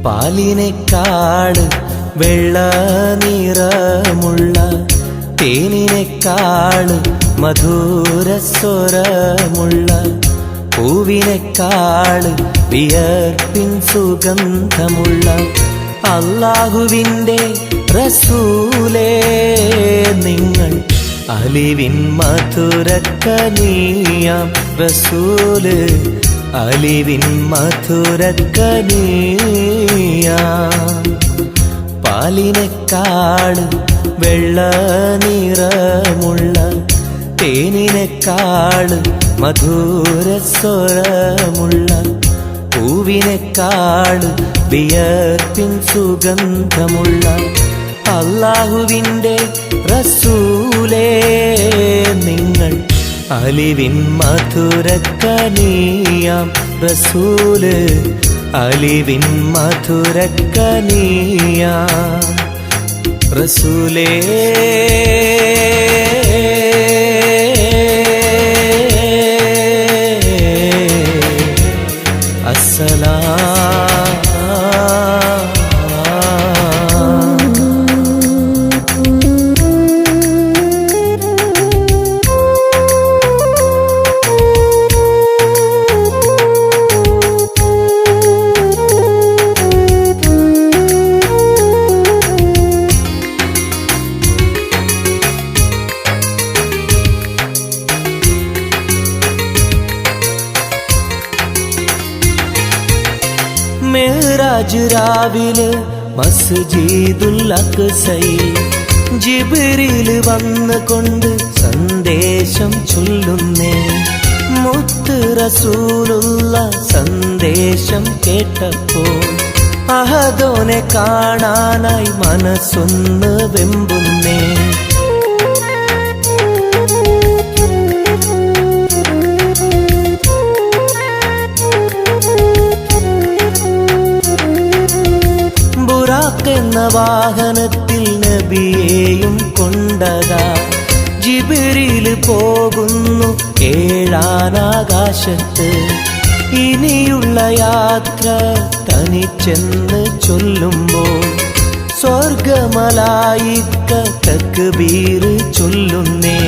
പാലിനേക്കാൾ വെള്ള നിറമുള്ള തേനിനേക്കാൾ മധുരസ്വരമുള്ള പൂവിനേക്കാൾ വിയർപ്പിൻ സുഗന്ധമുള്ള അല്ലാഹുവിൻ്റെ റസൂലേ നിങ്ങൾ അലിവിൻ മധുരക്കനിയാം റസൂല് അലിവിൻ മധുരക്കനിയാം പാലിനേക്കാൾ വെള്ള നിറമുള്ള തേനിനേക്കാൾ മധുരസ്വരമുള്ള പൂവിനേക്കാൾ വിയർപ്പിൻ സുഗന്ധമുള്ള അല്ലാഹുവിൻ്റെ റസൂലേ നിങ്ങൾ അലിവിൻ മധുരക്കനിയാം റസൂല് അലിവിൻ മധുരക്കനിയാം റസൂലേ അസ്സലാം മെഹ്റാജ് രാവിലെ മസ്ജിദുൽ അഖ്സയിൽ ജിബ്രീൽ വന്നുകൊണ്ട് സന്ദേശം ചൊല്ലുന്നേ മുത്ത് റസൂലുള്ള സന്ദേശം കേട്ടപ്പോൾ അഹദോനെ കാണാനായി മനസ്സൊന്ന് വെമ്പുന്നേ എന്ന വാഹനത്തിൽ നബിയെയും കൊണ്ടതാ ജിബ്രീൽ പോകുന്നു ഏഴാനാകാശത്ത് ഇനിയുള്ള യാത്ര തനിച്ചെന്ന് ചൊല്ലുമ്പോൾ സ്വർഗമലായിക്ക തക്ബീർ ചൊല്ലുന്നേ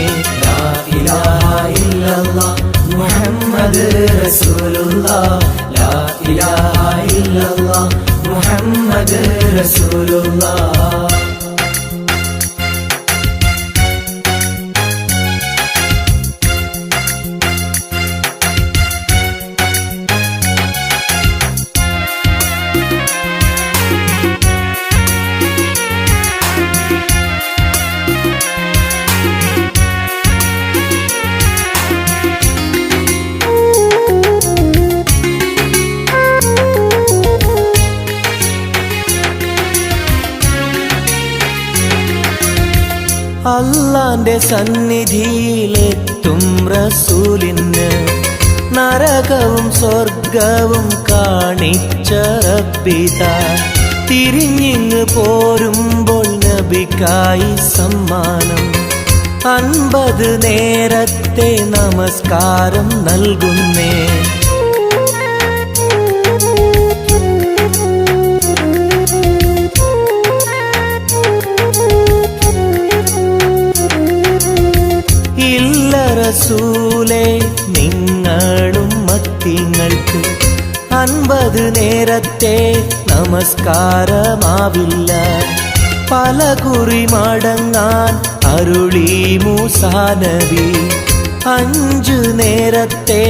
ലാ ഇലാഹ ഇല്ലല്ലാഹ് മുഹമ്മദ് റസൂലുള്ളാഹ് ലാ ഇലാഹ ഇല്ലല്ലാഹ് മുഹമ്മദ് റസൂലുള്ളാഹ് അല്ലാന്റെ സന്നിധിയിലെത്തും റസൂലിന് നരകവും സ്വർഗവും കാണിച്ച റബ്ബിതാ തിരിഞ്ഞിങ്ങ് പോരുമ്പോൾ നബിക്കായി സമ്മാനം 50 നേരത്തെ നമസ്കാരം നൽകുന്നേ റസൂലേ നിങ്ങളും മത്തിങ്ങൾക്ക് 50 നേരത്തെ നമസ്കാരമാവില്ല പല കുറി മടങ്ങാൻ അരുളി മൂസാ നബി 5 നേരത്തെ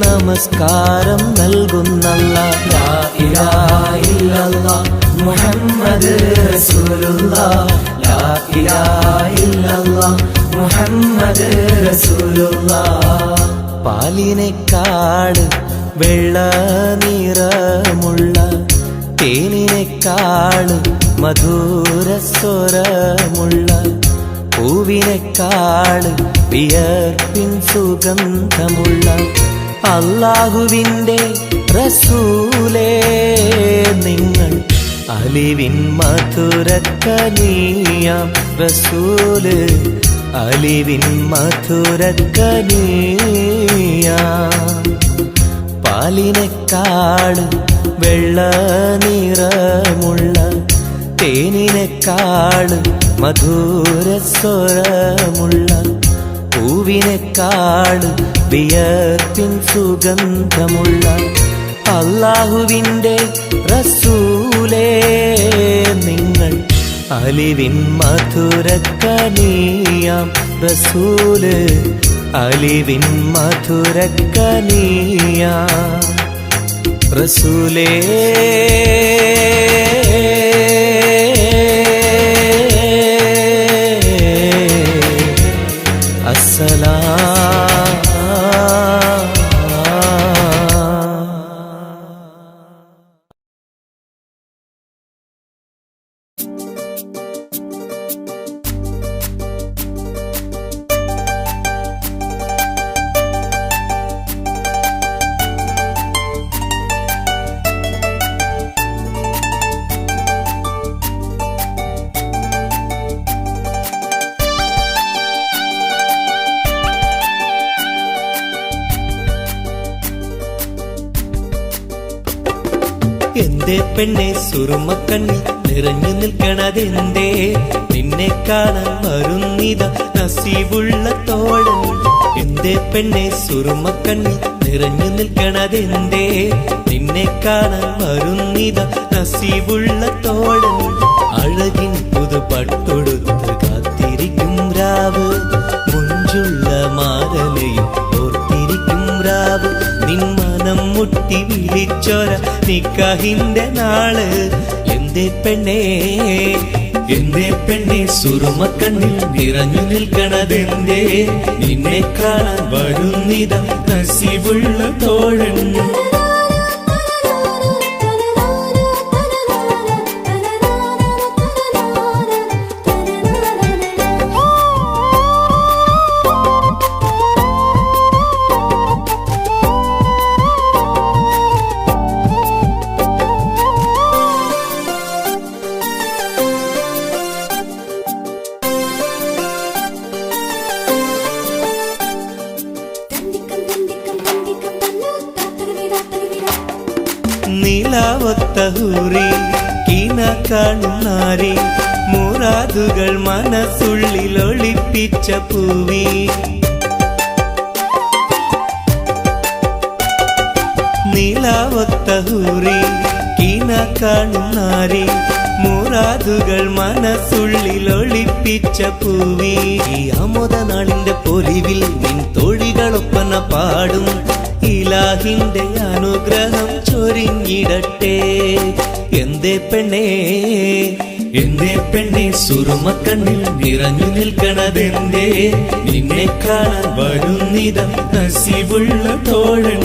നമസ്കാരം നൽകുന്നല്ലാഹ് ലാ ഇലാഹ ഇല്ലല്ലാഹ് മുഹമ്മദ് റസൂലുള്ളാഹ് ലാ ഇലാഹ ഇല്ലല്ലാഹ് മുഹമ്മദ് റസൂലുള്ളാഹ് പാലിനേക്കാൾ വെള്ള നിറ പൂവിനേക്കാള് മധുരസ്വരമുള്ള പൂവിനേക്കാള് വിയർപ്പിൻ സുഗന്ധമുള്ള അല്ലാഹുവിൻ്റെ റസൂലേ നിങ്ങൾ അലിവിൻ മധുരക്കനിയാം റസൂല് അലിവിൻ മധുരക്കനിയാം പാലിനേക്കാള് വെള്ള നിറമുള്ള തേനിനേക്കാള് മധുരസ്വരമുള്ള പൂവിനേക്കാള് വിയർപ്പിൻ സുഗന്ധമുള്ള അല്ലാഹുവിൻ്റെ റസൂലേ നിങ്ങൾ അലിവിൻ മധുരക്കനിയാം റസൂല് അലിവിൻ മധുരക്കനിയാം റസൂലേ അസ്സലാം. എന്തേ പെണ്ണെ സുറുമക്കണ്ണിൽ നിറഞ്ഞു നിൽക്കണതെന്തേ നിന്നെ കാണാൻ വരുന്നിത നസീബുള്ള തോഴൻ. എന്തേ പെണ്ണെ സുറുമക്കണ്ണിൽ നിറഞ്ഞു നിൽക്കണതെന്തേ നിന്നെ കാണാൻ വരുന്നിത നസീബുള്ള തോഴൻ. അഴകിൻ പുതുപട്ടൊടുത്ത് കാത്തിരിക്കും രാവ് മുഞ്ചുള്ള മാരലയും ഓർത്തിരിക്കും രാവ് നിൻ മനം മുട്ടി വിളിച്ചോര നിക്കാഹിന്റെ നാള്. എന്തേ പെണ്ണേ എന്തേ പെണ്ണെ സുറുമക്കണ്ണിൽ നിറഞ്ഞു നിൽക്കണതെന്തേ നിന്നെ കാണാൻ വരുന്നിത നസീബുള്ള തോഴൻ. നിലാവത്തഹൂറി കീന കാണുന്നാരി മുറാദുകൾ മനസ്സുള്ളിൽ ഒളിപ്പിച്ച പൂവി. നിലാവത്തഹൂറി കീന കാണുന്നാരി മുറാദുകൾ മനസ്സുള്ളിൽ ഒളിപ്പിച്ച പൂവി. ഈ ആമോദ നാളിന്റെ പൊലിവിൽ നിൻ തോഴികളൊപ്പന പാടും ഇലാഹിന്റെ അനുഗ്രഹം ചൊരിഞ്ഞിടട്ടെ. എന്തേ പെണ്ണേ എന്തേ പെണ്ണെ സുറുമക്കണ്ണിൽ നിറഞ്ഞു നിൽക്കണതെന്തേ നിന്നെ കാണാൻ വരുന്നിത നസീബുള്ള തോഴൻ.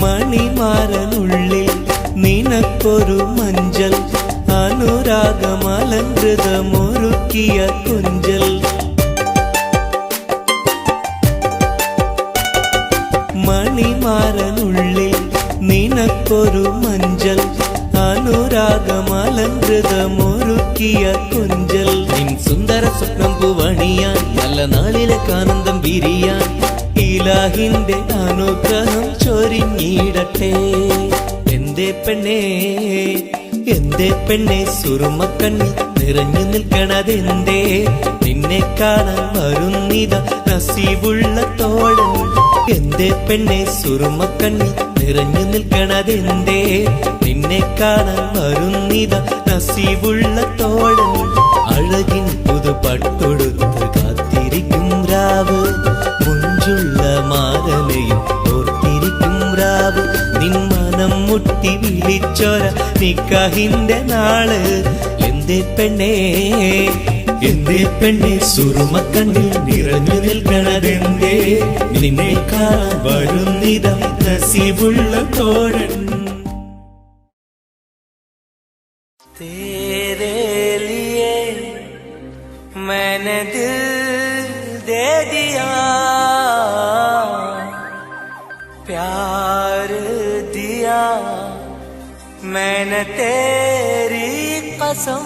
മണിമാരനുള്ളിൽ നിനക്കൊരു മഞ്ചൽ അനുരാഗമലങ്കൃതമൊരുക്കിയ കൊഞ്ചൽ. മണിമാരനുള്ളിൽ നിനക്കൊരു മഞ്ചൽ അനുരാഗമലങ്കൃതമൊരുക്കിയ കൊഞ്ചൽ. നിൻ സുന്ദര സ്വപ്നം പൂവണിയാൻ നല്ല നാളിലെ ആനന്ദം വിരിയാൻ ഇലാഹിന്റെ അനുഗ്രഹം ചൊരിഞ്ഞിടട്ടെ. എന്തേ പെണ്ണേ എന്തേ പെണ്ണെ സുറുമക്കണ്ണിൽ നിറഞ്ഞു നിൽക്കണതെന്തേ നിന്നെ കാണാൻ വരുന്നിത നസീബുള്ള തോഴൻ. എന്റെ പെണ്ണെ സുറുമക്കണ്ണിൽ നിറഞ്ഞു നിൽക്കണതെന്തേ? നിന്നെ കാണാൻ വരുന്നിത നസീബുള്ള തോഴൻ. അഴകിൻ പുതുപട്ടൊടുത്ത് കാത്തിരിക്കും രാവ്, മുഞ്ചുള്ള മാരലയും ഓർത്തിരിക്കും രാവ്. നിൻ മനം മുട്ടി വിളിച്ചോര നിക്കാഹിന്റെ നാള്. എന്റെ പെണ്ണേ എന്റെ പെണ്ണെ സുറുമക്കണ്ണിൽ നിറഞ്ഞു നിൽക്കണതെന്തേ? നിന്നെ കാണാൻ വരുന്നിത നസീബുള്ള തോഴൻ. तेरे लिए मैंने दिल दे दिया, प्यार दिया मैंने तेरी कसम.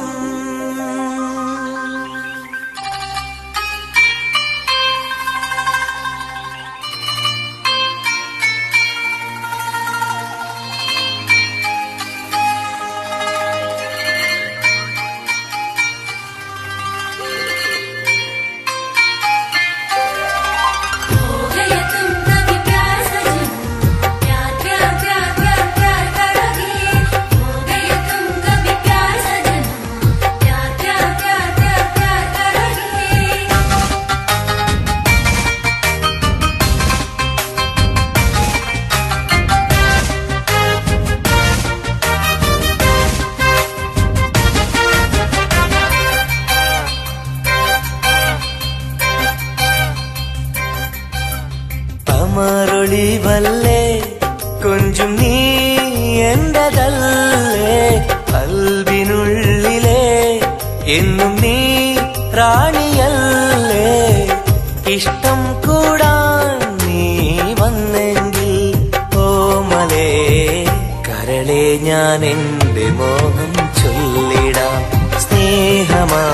കമറൊളിവല്ലേ കൊഞ്ചും നീ എന്റതല്ലേ? കൽവിനുള്ളിലെ എന്നും നീ റാണിയല്ലേ? ഇഷ്ടം കൂടാൻ നീ വന്നെങ്കിൽ ഓമലേ കരളെ ഞാൻ എന്റെ മോഹം ചൊല്ലിടാം. സ്നേഹമാ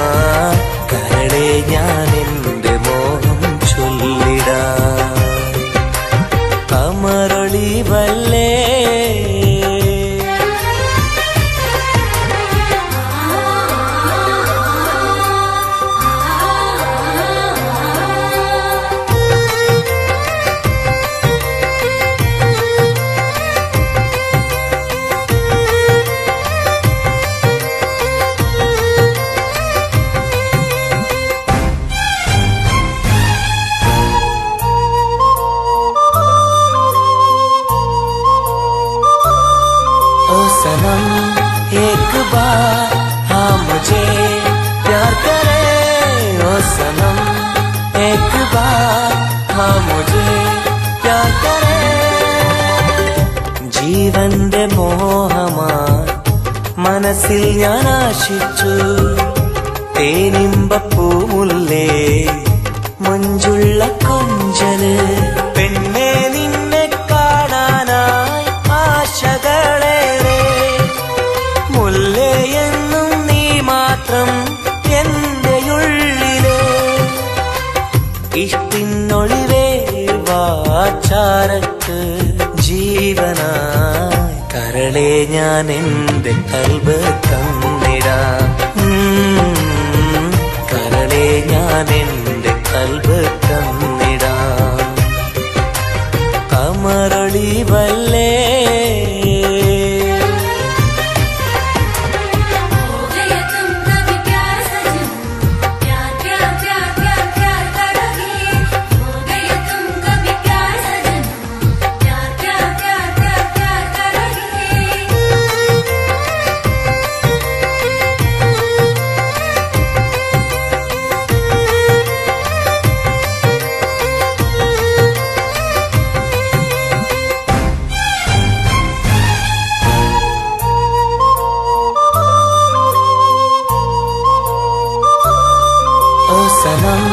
കരളെ ഞാൻ എന്റെ മോഹം ചൊല്ലിടാം. കമറൊളിവല്ലേ सनम एक बार हाँ मुझे प्यार करे. ओ सनम एक बार हाँ मुझे प्यार करे. ജീവന്റെ മോഹമായി മനസ്സിൽ ഞാൻ ആശിച്ചു. തേനിമ്പപ്പൂമുല്ലേ മഞ്ചുള്ള കൊഞ്ചല്. പെണ്ണെ നിന്നെ കാണാനായി ആശകളേറെ. മുല്ലയെന്നും നീ മാത്രം എന്റെ ഉള്ളിലെ. ഇഷ്ടിനൊളിവേ വാചാരക്ക് ജീവനായി കരളെ ഞാൻ എന്റെ കൽബ് തന്നിടാം. കരളെ ഞാൻ എന്റെ കൽബ് തന്നിടാം. കമറൊളിവല്ലേ सनम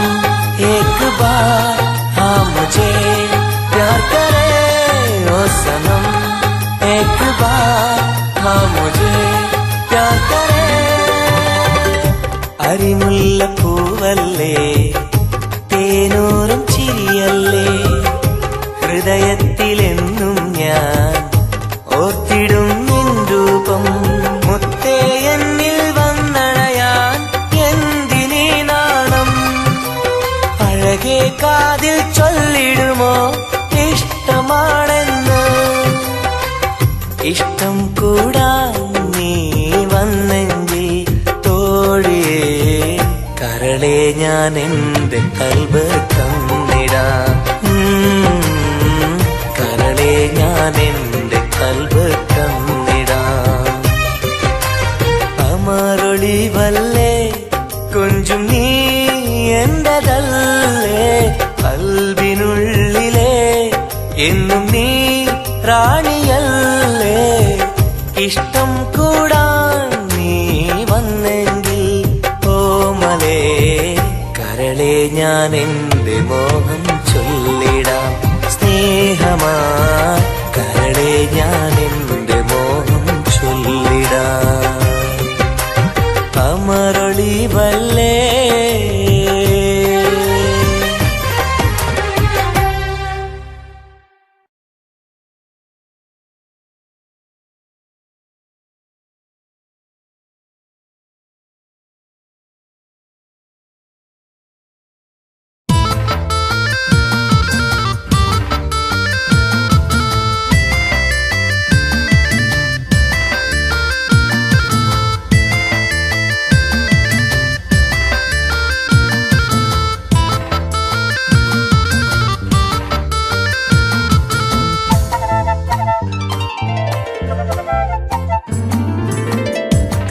एक बार हाँ मुझे प्यार करे. ओ सनम एक बार हाँ मुझे प्यार करे. അരിമുല്ലപ്പൂവല്ലേ തേനൂറും ചിരിയല്ലേ? ഹൃദയത്തിലെന്നും ഞാൻ ഓർത്തിടും നിൻ രൂപം. മുത്തേ എന്നിൽ വന്നണയാൻ എന്തിനീ നാണം? അഴകേ കാതിൽ ചൊല്ലിടുമോ ഈ ഇഷ്ടം കൂടാൻ നീ വന്നെങ്കിൽ തോഴിയേ കരളെ ഞാൻ എന്റെ കൽബ് തന്നിടാം. കരളെ ഞാൻ എന്റെ കൽബ് തന്നിടാം. അമരൊളിവല്ലേ കൊഞ്ചും നീ എന്റതല്ലേ, കൽബിനുള്ളിലെ എന്നും നീ റാണിയല്ലേ. ഇഷ്ടം കൂടാൻ നീ വന്നെങ്കിൽ ഓമലേ കരളെ ഞാൻ എന്റെ മോഹം ചൊല്ലിടാം. സ്നേഹമാ കരളെ ഞാൻ എന്റെ മോഹം ചൊല്ലിടാം. അമരൊളിവല്ലേ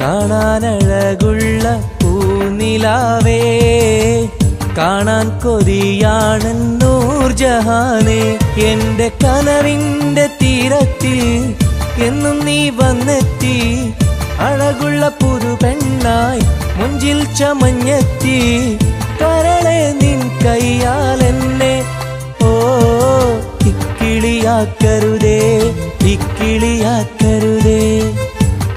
കാണാനഴകുള്ള പൂനിലാവേ, കാണാൻ കൊതിയാണ് നൂർജഹാനെ. എന്റെ കനവിന്റെ തീരത്തിൽ എന്നും നീ വന്നെത്തി, അഴകുള്ള പുതുപെണ്ണായി മുഞ്ചിൽ ചമഞ്ഞെത്തി. കരളെ നിൻ കയ്യാലെന്നെ ഓ ഇക്കിളിയാക്കരുതേ, ഇക്കിളിയാക്കരുതേ.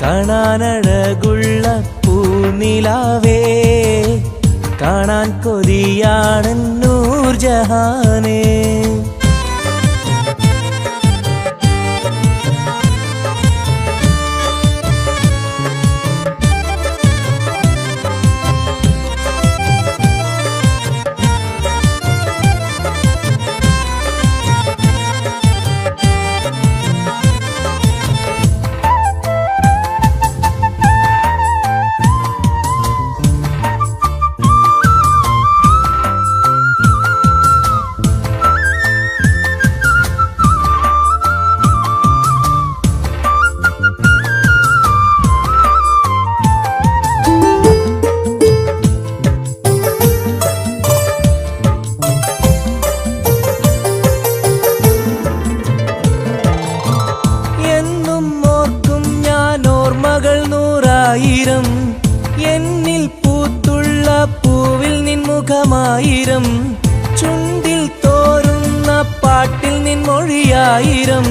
കാണാനഴകുള്ള പൂനിലാവേ, കാണാൻ കൊതിയാണ് നൂർജഹാനെ. എന്നിൽ പൂത്തുള്ള പൂവിൽ നിൻ മുഖമായിരം, ചുണ്ടിൽ തോരുന്ന പാട്ടിൽ നിൻ മൊഴിയായിരം,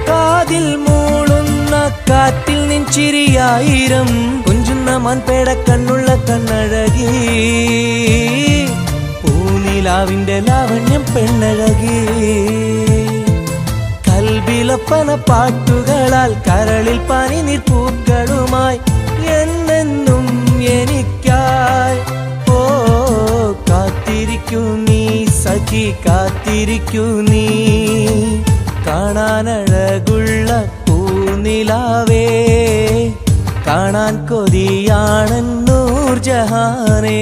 കാതിൽ മൂളുന്ന കാറ്റിൽ നിൻ ചിരിയായിരം. കുഞ്ചുന്ന മൺപേട കണ്ണുള്ള കണ്ണഴകി, പൂനിലാവിന്റെ ലാവണ്യം പെണ്ണഴകി. കൽബിലപ്പന പാട്ടുകളാൽ കരളിൽ പനിനീർ പൂക്കളുമായി എന്നെന്നും എനിക്കായി ഓ കാത്തിരിക്കൂ നീ സഖി, കാത്തിരിക്കൂ നീ. കാണാനഴകുള്ള പൂനിലാവേ, കാണാൻ കൊതിയാണ് നൂർജഹാനെ.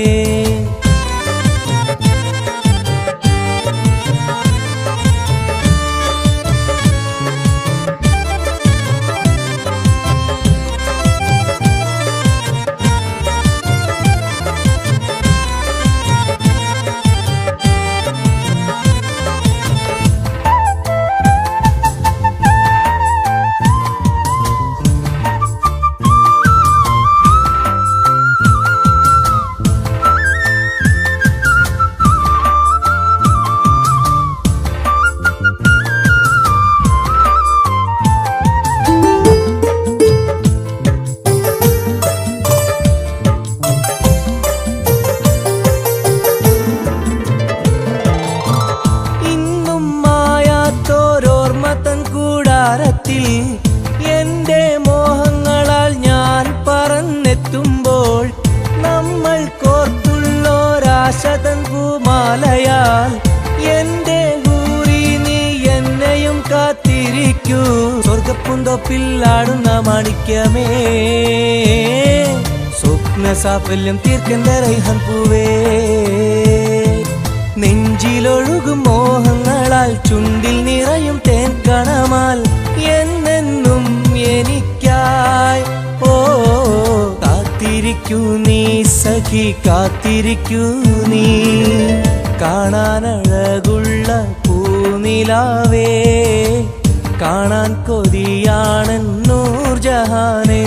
എന്റെ മോഹങ്ങളാൽ ഞാൻ പറന്നെത്തുമ്പോൾ, നമ്മൾ കോർത്തുള്ളോരാശതൻ പൂമാലയാൽ എന്റെ ഊരി നീ എന്നെയും കാത്തിരിക്കും. കാത്തിരിക്കൂ സ്വർഗപ്പൂന്തോപ്പിൽ ആടുന്ന മാണിക്യമേ സ്വപ്ന സാഫല്യം തീർക്കേണ്ട റൈഹാൻ പൂവേ നെഞ്ചിലൊഴുകും മോഹങ്ങളാൽ ചുണ്ടിൽ നിറയും തേൻ കണമാൽ എന്നെന്നും എനിക്കായി ഓ കാത്തിരിക്കൂ നീ സഖി കാത്തിരിക്കൂ നീ കാണാനഴകുള്ള പൂനിലാവേ കാണാൻ കൊതിയാണ് നൂർജഹാനെ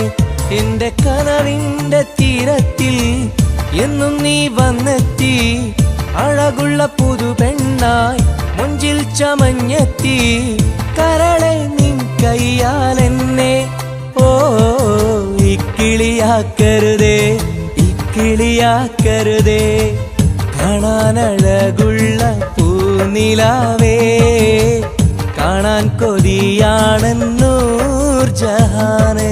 എന്റെ കനവിന്റെ തീരത്തിൽ എന്നും നീ വന്നെത്തി അഴകുള്ള പുതു പെണ്ണായി മുഞ്ചിൽ ചമഞ്ഞെത്തി കരളെ നിൻ കയ്യാൽ എന്നെ ഓ ഇക്കിളിയാക്കരുതേ ഇക്കിളിയാക്കരുതേ കാണാനഴകുള്ള പൂനിലാവേ കാണാൻ കൊതിയാണ് നൂർജഹാനേ.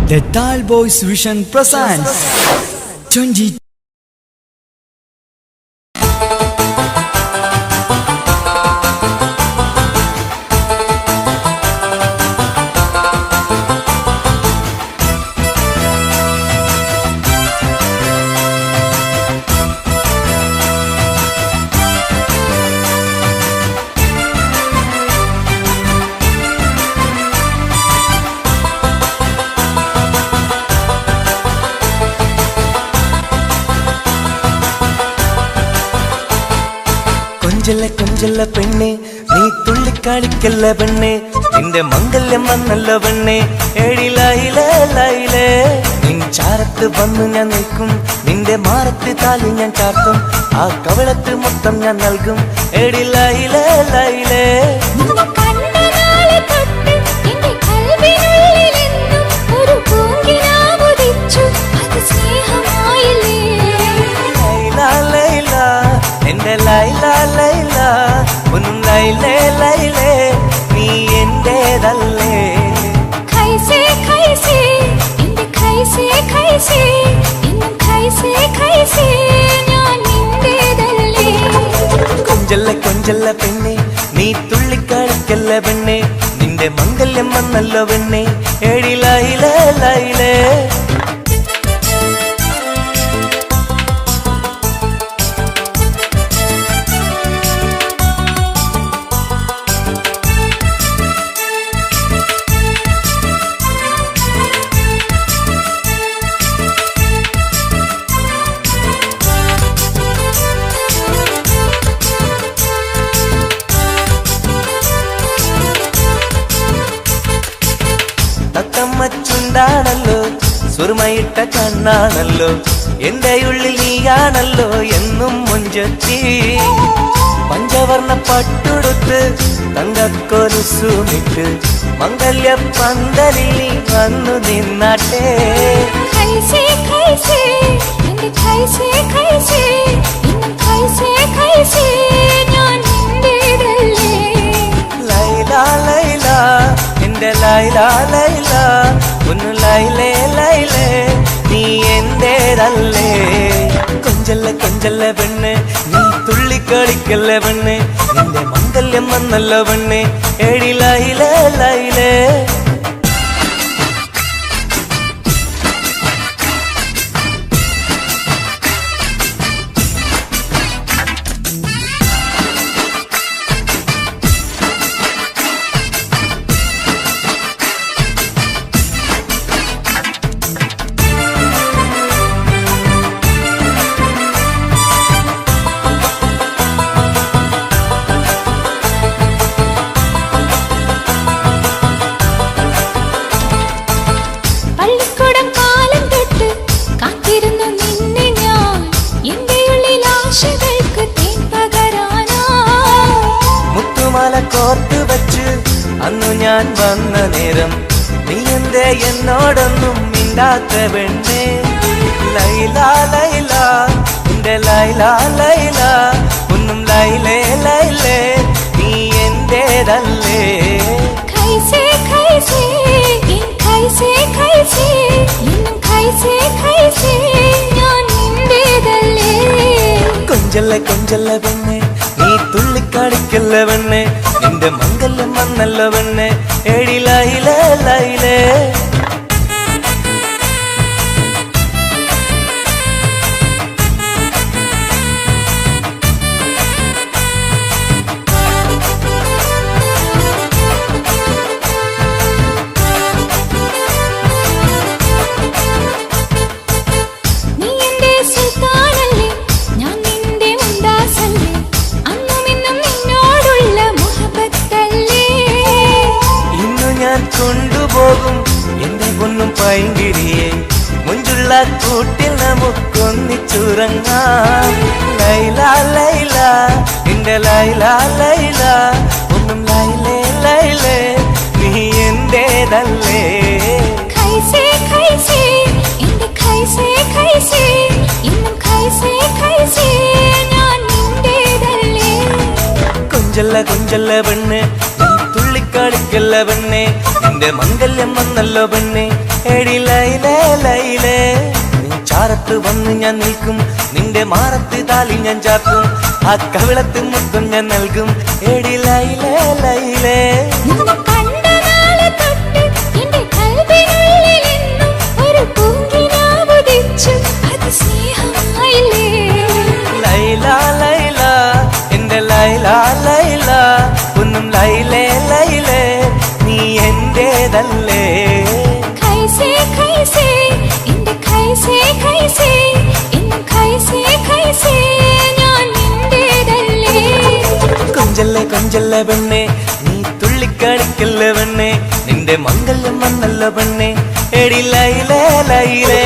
The Tal Boys Vision presents 20. കൊഞ്ചല്ല കൊഞ്ചല്ല പെണ്ണെ നീ തുള്ളിക്കാളിക്കല്ല പെണ്ണെ നിന്റെ മംഗല്യം വന്നല്ലോ പെണ്ണെ എഴിലയിലേ ലൈലേ നിൻ ചാരത്ത് വന്നു ഞാൻ നിൽക്കും നിന്റെ മാറത്ത് താലി ഞാൻ ചാർത്തും ആ കവളത്ത് മൊത്തം ഞാൻ നൽകും എഴിലയിലേ ലൈലേ എന്റെ ലൈല ലൈല ഒന്നും ലൈലേ ലൈലേ നീ എന്റേതല്ലേ ഖൈസേ ഖൈസേ എന്റെ ഖൈസേ ഖൈസേ എന്നും ഖൈസേ ഖൈസേ ഞാൻ നിന്റേതല്ലേ കൊഞ്ചല്ല കൊഞ്ചല്ല പെണ്ണെ നീ തുള്ളിക്കളിക്കല്ല പെണ്ണെ നിന്റെ മംഗല്യം വന്നല്ലോ പെണ്ണെ എഴിലയിലേ ലൈലേ തത്തമ്മച്ചുണ്ടാണല്ലോ സുറുമയിട്ട കണ്ണാണല്ലോ എന്റെ ഉള്ളിൽ നീയാണല്ലോ എന്നും മുഞ്ചത്തി പഞ്ചവർണ്ണ പട്ടുടുത്ത് തങ്കക്കൊലുസുമിട്ട് മംഗല്യ പന്തലിൽ നീ വന്നു നിന്നാട്ടെ ഖൈസേ ഖൈസേ എന്റെ ഖൈസേ ഖൈസേ എന്നും ഖൈസേ ഖൈസേ ഞാൻ നിന്റേതല്ലേ ലൈല ലൈല എന്റെ ലൈല ലൈല ഒന്ന് ലൈലേ ലൈലേ നീ എന്റേതല്ലേ കൊഞ്ചല്ല കൊഞ്ചല്ല പെണ്ണ് നീ തുള്ളിക്കളിക്കല്ല പെണ്ണ് നിന്റെ മംഗല്യം വന്നല്ലോ പെണ്ണ് എഴിലയിലേ ലൈലേ കോർത്ത് വച്ച് അന്നു ഞാൻ വന്ന നേരം നീ എന്തേ എന്നോടൊന്നും മിണ്ടാത്ത പെണ്ണേ ലൈല ലൈല എന്റെ ലൈല ലൈല ഒന്നും ലൈലേ ലൈലേ നീ എന്റേതല്ലേ ഖൈസേ ഖൈസേ ഖൈസേ ഖൈസേ എന്നും ഖൈസേ ഖൈസേ ഞാൻ നിന്റേതല്ലേ കൊഞ്ചല്ല കൊഞ്ചല്ല പെണ്ണെ നീ തുള്ളിക്കാടിക്കല്ല പെണ്ണെ നിന്റെ മംഗല്യം വന്നല്ല പെണ്ണെ എഴിലായിലേ ലൈലേ കൊണ്ടുപോകും എന്റെ പൊന്നും പൈങ്കിരിയെ മുഞ്ചുള്ള കൂട്ടിൽ നമുക്കൊന്നിച്ചുറങ്ങാം ലൈല ലൈല എന്റെ ലൈല ലൈല ഒന്നും ലൈലേ ലൈലേ നീ എന്റേതല്ലേ ഖൈസേ ഖൈസേ എന്റെ ഖൈസേ ഖൈസേ ഇന്നും ഖൈസേ ഖൈസേ ഞാൻ നിന്റേതല്ലേ കൊഞ്ചല്ല കൊഞ്ചല്ല പെണ്ണെ തുള്ളിക്കാടിക്കല്ല പെണ്ണെ നിന്റെ മംഗല്യം വന്നല്ലോ പെണ്ണെ എടി ലൈലേ ലൈലേ നീ ചാരത്ത് വന്ന് ഞാൻ നിൽക്കും നിന്റെ മാറത്ത് താലി ഞാൻ ചാർത്തും ആ കവിളത്ത് മുത്തം ഞാൻ നൽകും എടി ലൈലേ ലൈലേ ലൈല ലൈല എന്റെ ലൈല ലൈല ഒന്നും ലൈലേ ലൈലേ നീ എന്റേതല്ലേ ഖൈസേ ഖൈസേ എന്റെ ഖൈസേ ഖൈസേ ഇന്നും ഖൈസേ ഖൈസേ ഞാൻ നിന്റേതല്ലേ കൊഞ്ചല്ലേ കൊഞ്ചല്ലേ പെണ്ണെ നീ തുള്ളിക്കാടിക്കല്ല പെണ്ണെ നിന്റെ മംഗല്യം വന്നല്ല പെണ്ണെ എടി ലൈലേ ലൈലേ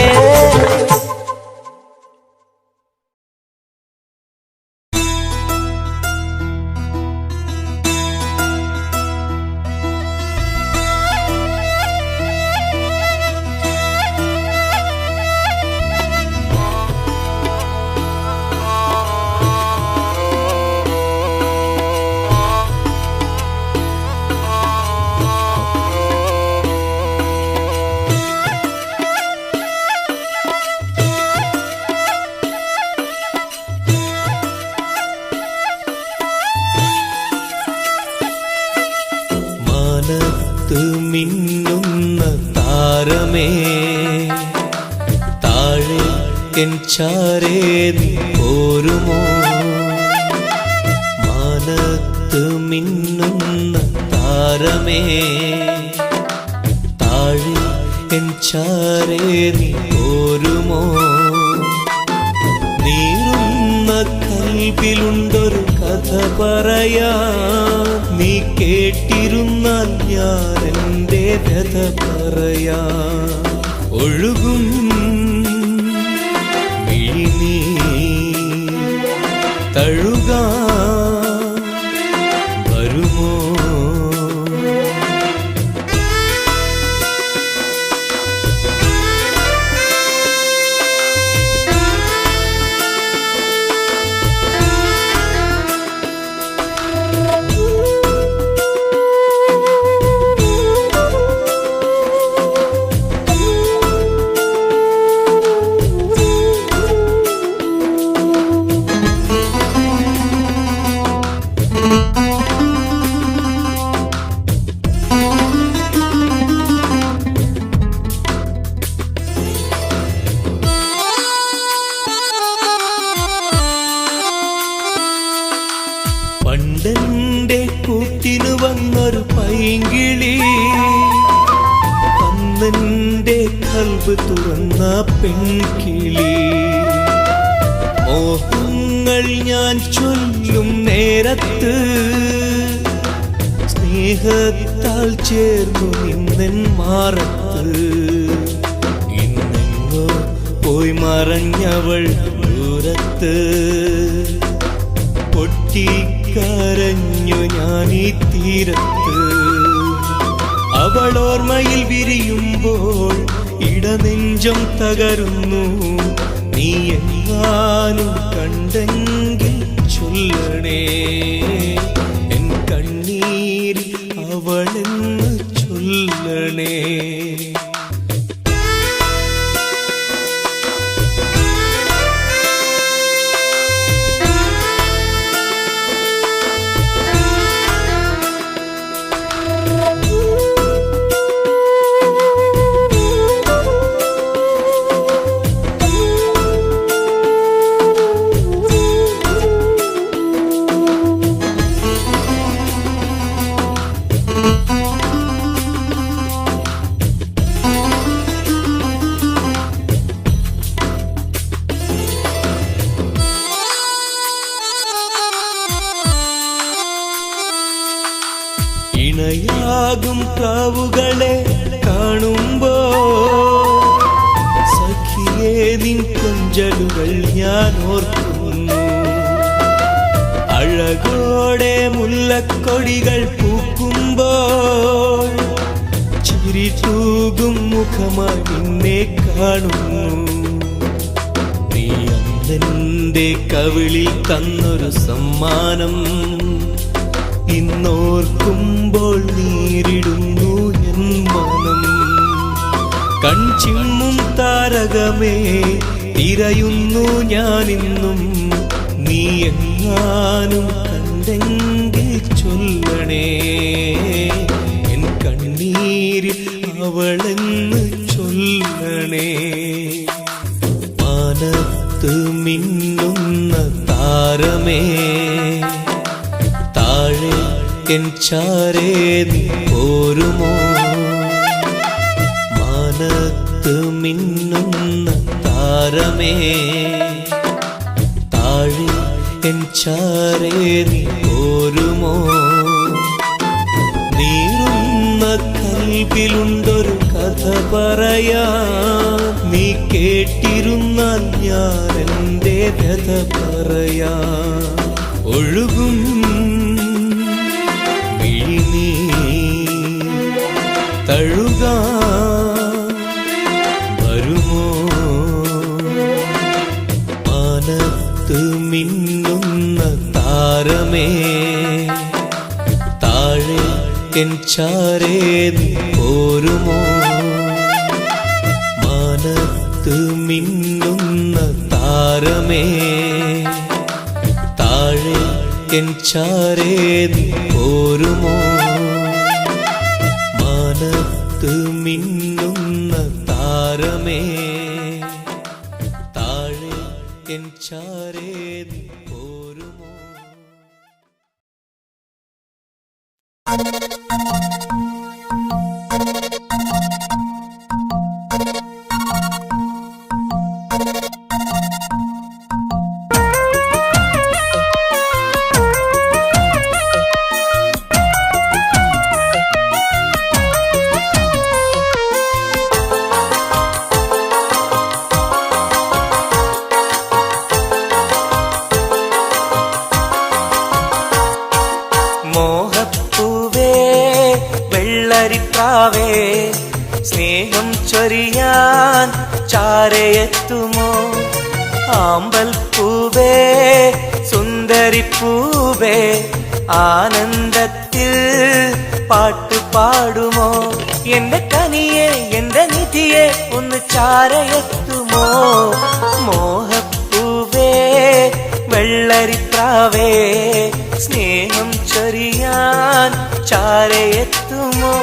മിന്നുന്ന താരമേ താഴെ എൻ ചാരേ നീ പോരുമോ മാനത്ത് മിന്നുന്ന താരമേ താഴെ എൻ ചാരേ നീ പോരുമോ നീറുന്ന കൽബിലുണ്ടൊരു കഥ പറയാ നീ കേട്ടിരുന്നാൽ ഞാൻ എൻ്റെ വ്യഥ പറയാ ഒഴുകും മിഴിനീ തഴുകാ വരുമോ പണ്ടെന്റെ കൂട്ടിനു വന്നൊരു പൈങ്കിളി അന്നെന്റെ കൽബ് തുറന്ന പെൺകിളി മോഹങ്ങൾ ഞാൻ ചൊല്ലും നേരത്ത് സ്നേഹത്താൽ ചേർന്നു നിന്നൻ മാറത്ത് ഇന്നെങ്ങോ പോയി മറഞ്ഞവൾ ദൂരത്ത് പൊട്ടിക്കരഞ്ഞു ഞാനീ തീരത്ത് അവൾ ഓർമ്മയിൽ വിരിയുമ്പോൾ ഇടനെഞ്ചം തകരുന്നു നീ എങ്ങാനും കണ്ടെങ്കിൽ ചൊല്ലണേ എൻ കണ്ണീരിൽ അവളെന്ന് ചൊല്ലണേ ഇണയാകും പ്രാവുകളെ കാണുമ്പോ സഖിയേ നിൻ കൊഞ്ചലുകൾ ഞാൻ ഓർക്കുന്നു. അഴകോടെ മുല്ലക്കൊടികൾ പൂക്കുമ്പോൾ ചിരി തൂകും മുഖമായി നിന്നെ കാണുന്നു. നീ അന്നെന്റെ കവിളിൽ തന്നൊരു സമ്മാനം ഇന്നോർക്കുമ്പോൾ നീരിടുന്നു എൻ മനം. കൺചിമ്മും താരകമേ തിരയുന്നു ഞാനിന്നും, നീ എങ്ങാനും കണ്ടെങ്കിൽ ചൊല്ലണേ എൻ കണ്ണീരിൽ അവളെന്ന് ചൊല്ലണേ. മാനത്ത് മിന്നുന്ന താരമേ താഴെ എൻ ചാരേ നീ പോരുമോ. മാനത്ത് മിന്നുന്ന താരമേ താഴെ എൻ ചാരേ നീ പോരുമോ. നീറുന്ന കൽവിലുണ്ടൊരു കഥ പറയാൻ, നീ കേട്ടിരുന്നാൽ ഞാൻ എൻ്റെ വ്യഥ പറയാൻ. ഒഴുകും വിഴിനീർ തഴുകാൻ വരുമോ. മാനത്ത് മിന്നുന്ന താരമേ താഴെ എൻ ചാരേ നീ പോരുമോ. മാനത്ത് മിന്നുന്ന താരമേ താഴെ എൻ ചാരേ നീ പോരുമോ. മാനത്ത് മിന്നുന്ന താരമേ താഴെ എൻ ചാരേ നീ പോരുമോ. വെള്ളരിപ്രാവേ സ്നേഹം ചൊരിയാൻ ചാരയെത്തുമോ. ആമ്പൽ പൂവേ സുന്ദരിപ്പൂവേ ആനന്ദത്തിൽ പാട്ടു പാടുമോ. എന്റെ കനിയെ എന്റെ നിധിയെ ഒന്ന് ചാരയെത്തുമോ. മോഹപ്പൂവേ വെള്ളരിപ്രാവേ സ്നേഹം ചൊരിയാൻ ചാരയെത്തുമോ.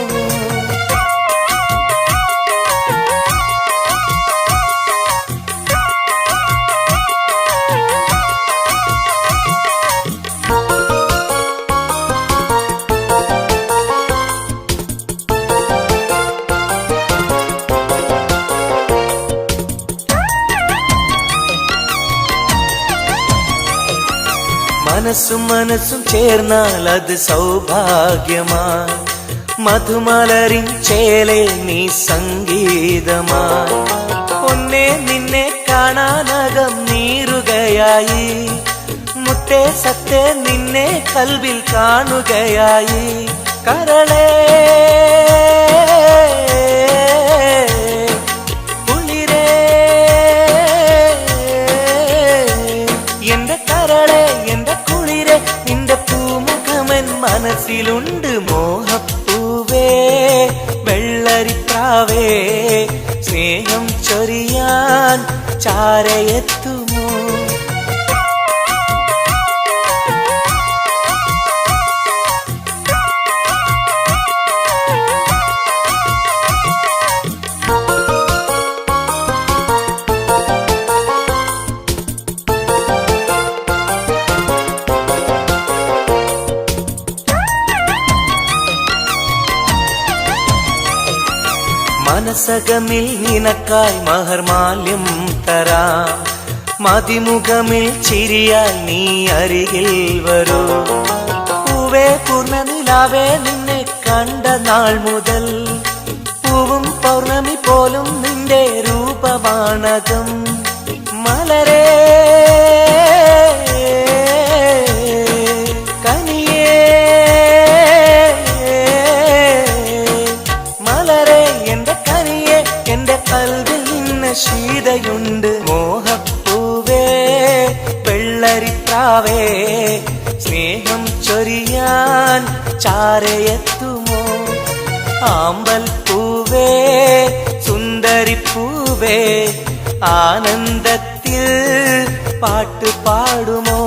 മനസ്സും മനസ്സും ചേർന്നാൽ അത് സൗഭാഗ്യമായി, മധുമലരിൻ ചേലെ നീ സംഗീതമായി. ഒന്നേ നിന്നെ കാണാനകം നീറുകയായി, മുത്തേ സത്തേ നിന്നെ കൽവിൽ കാണുകയായി. കരളേ കുളിരേ എന്റെ കരളേ എന്റെ കുളിരേ നിന്റെ പൂമുഖമൻ മനസ്സിലുണ്ട്. മോഹപ്പൂവേ വെള്ളരിപ്രാവേ സ്നേഹം ചൊരിയാൻ ചാരയെത്തുമോ. മനസകമിൽ നിനക്കായി മഹർമാല്യം തരാം, മതിമുഖമിൽ ചിരിയാൽ നീ അരികിൽ വരൂ. പൂവേ പൂർണ്ണ നിലാവേ നിന്നെ കണ്ട നാൾ മുതൽ പൂവും പൗർണമി പോലും നിന്റെ രൂപമാണകം മലരേ കനിയേ മലരേ എന്റെ കനിയേ എന്റെ കൽവിൽ നിന്ന ശീതയുണ്ട് മോഹപ്പൂവേ വെള്ളരിപ്രാവേ സ്നേഹം ചൊരിയാൻ ചാരയെത്തുമോ ആമ്പൽ പൂവേ സുന്ദരിപ്പൂവേ ആനന്ദത്തിൽ പാട്ട് പാടുമോ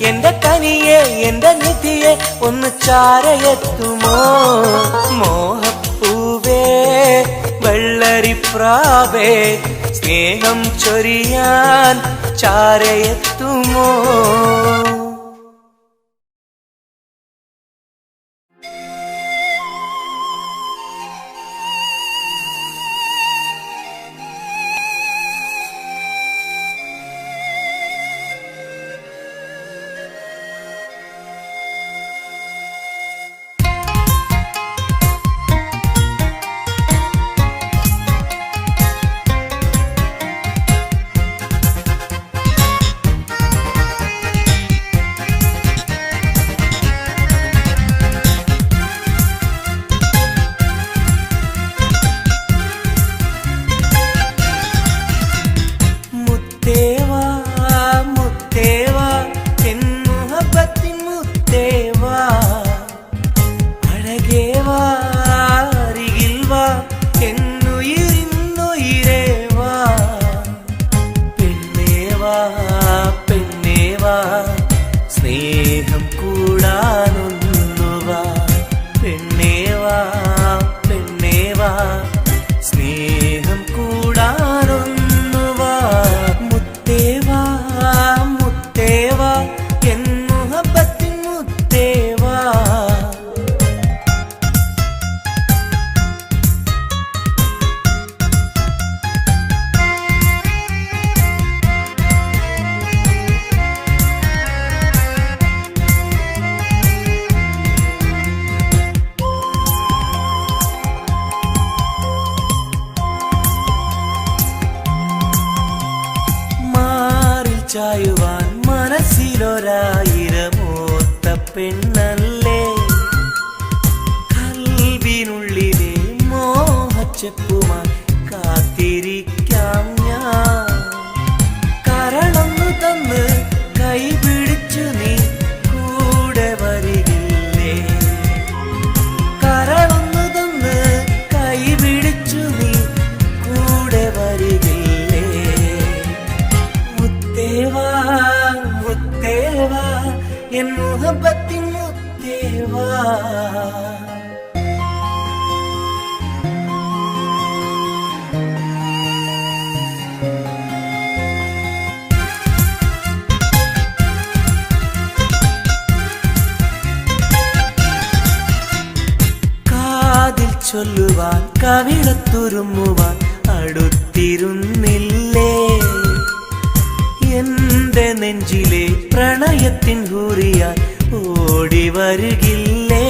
എന്റെ കനിയെ എന്റെ നിധിയെ ഒന്ന് ചാരയെത്തുമോ മോഹപ്പൂവേ വെള്ളരിപ്രാവേ സ്നേഹം ചൊരിയാൻ ചാരയെത്തുമോ സ്നേഹം കൂടാനൊന്നുവാ പെണ്ണേവാ പെണ്ണേവാ സ്നേഹം കൂടാനൊന്നുവാ മുത്തേവാ മുത്തേവാ എൻ മുഹബത്തിൻ മുത്തേവാ ചായുവാൻ മനസ്സിലൊരായിരമോത്ത പെണ്ണല്ലേ കൽവിനുള്ളിലെ മോഹച്ചെപ്പുമായി കാത്തിരിക്കാം ഞാൻ കരളൊന്നു തന്ന് കൈപിടിച്ചു നീ കൂടെ വരികില്ലേ കരളൊന്നു തന്ന് കൈപിടിച്ചു നീ കൂടെ വരികില്ലേ മുത്തേവാ മുത്തേവാ എൻ മുഹബത്തിൻ മുത്തേവാ കാതിൽ ചൊല്ലുവാൻ കവിളത്തുരുമ്മുവാൻ അടുത്തിരുന്നില്ലേ എന്റെ നെഞ്ചിലെ പ്രണയത്തിൻ ഹൂറിയാൻ ഓടി വരുകില്ലേ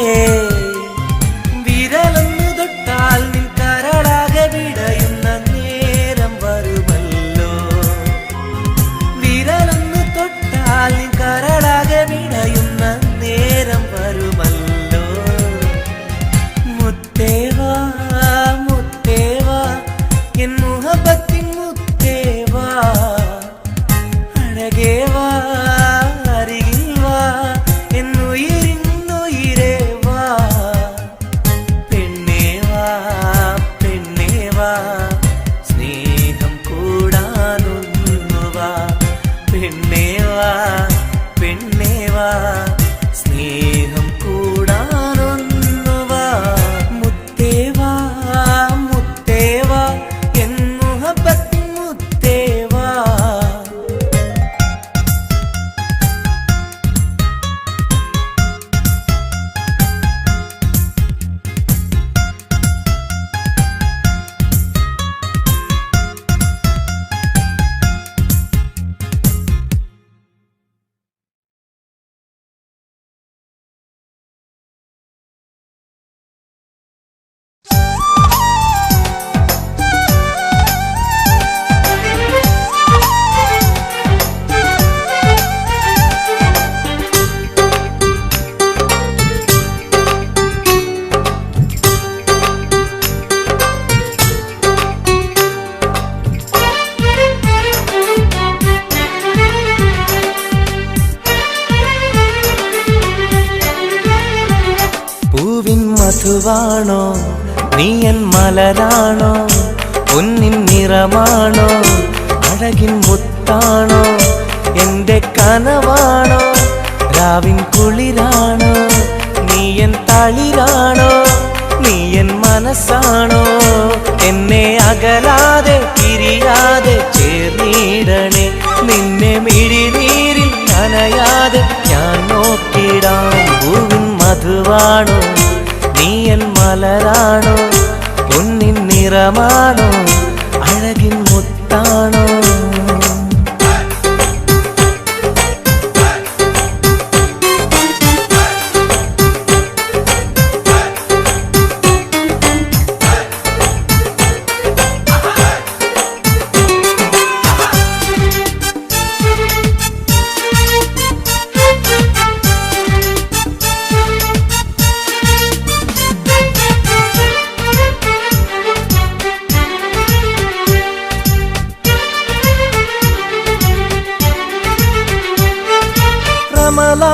വിരലൊന്നു തൊട്ടാൽ നിൻ കരളാകെ വിടയുന്ന നേരം വരുമല്ലോ വിരലൊന്നു തൊട്ടാൽ നിൻ കരളാകെ വിടയുന്ന നേരം വരുമല്ലോ മുത്തേവാ മുത്തേവാ എൻ മുഹബത്തിൻ മുത്തേവാ അഴകേവാ അരികിൽ വാ മധുവാണോ നീ എൻ മലരാണോ പൊന്നിൻ നിറമാണോ അഴകിൻ മുത്താണോ എന്റെ കനവാണോ രാവിൻ കുളിരാണോ നീ എൻ തളിരാണോ നീ എൻ മനസ്സാണോ എന്നെ അകലാതെ പിരിയാതെ ചേർന്നിടണേ നിന്നെ മിഴിനീരിൽ നനയാതെ ഞാൻ നോക്കിടാം പൂവിൻ മധുവാണോ നീ എൻ മലരാണോ പൊന്നിൻ നിറമാണോ അഴകിൻ മുത്താണോ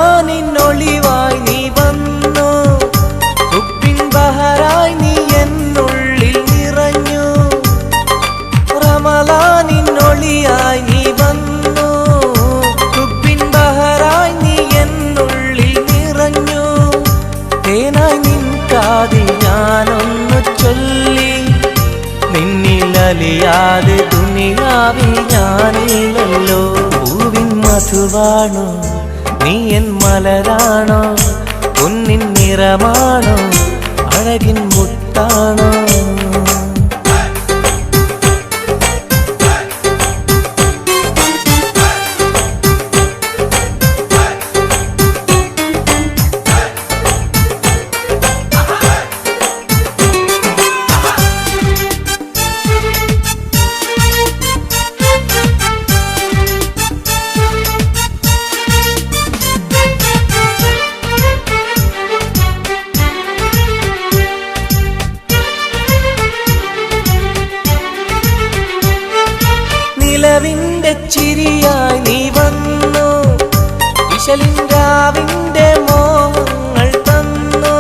റമളാനിന്നൊളിവായി നീ വന്നു ഹുബ്ബിൻ ബഹറായി നീ എന്നുള്ളിൽ നിറഞ്ഞു റമളാനിന്നൊളിയായി നീ വന്നു ഹുബ്ബിൻ ബഹറായി നീ എന്നുള്ളിൽ നിറഞ്ഞു തേനായി നിൻ കാതിൽ ഞാനൊന്നു ചൊല്ലി നിന്നിലലിയാതെ ദുനിയാവിൽ ഞാനില്ലല്ലോ പൂവിൻ മധുവാണോ നീ എൻ മലരാണോ പൊന്നിൻ നിറമാണോ അഴകിൻ മുത്താണോ നിലവിന്റെ ചിരിയായി നീ വന്നു വിശലിൻരാവിന്റെ മോഹങ്ങൾ തന്നു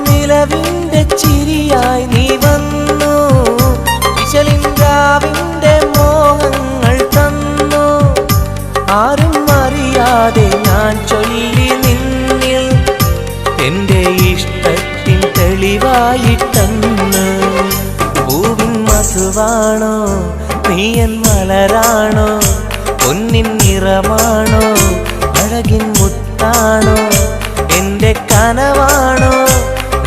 നിലവിന്റെ ചിരിയായി നീ വന്നു വിശലിൻരാവിന്റെ മോഹങ്ങൾ തന്നു ആരും അറിയാതെ ഞാൻ ചൊല്ലി നിന്നിൽ എന്റെ ഇഷ്ടത്തിൻ തെളിവായിട്ടന്ന് പൂവിൻ മധുവാണോ നീ എൻ മലരാണോ പൊന്നിൻ നിറമാണോ അഴകിൻ മുത്താണോ എന്റെ കനവാണോ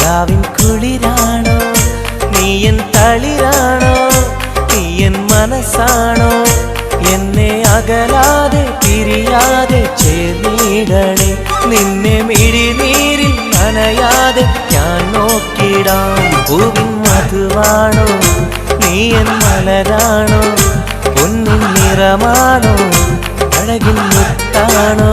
രാവിൻ കുളിരാണോ നീ എൻ തളിരാണോ നീ എൻ മനസ്സാണോ എന്നെ അകലാതെ പിരിയാതെ ചേർന്നിടണേ നിന്നെ മിഴിനീരിൽ നനയാതെ ഞാൻ നോക്കിടാം പൂവിൻ മധുവാണോ നീ എൻ മലരാണോ പൊന്നിൻ നിറമാണോ അഴകിൻ മുത്താണോ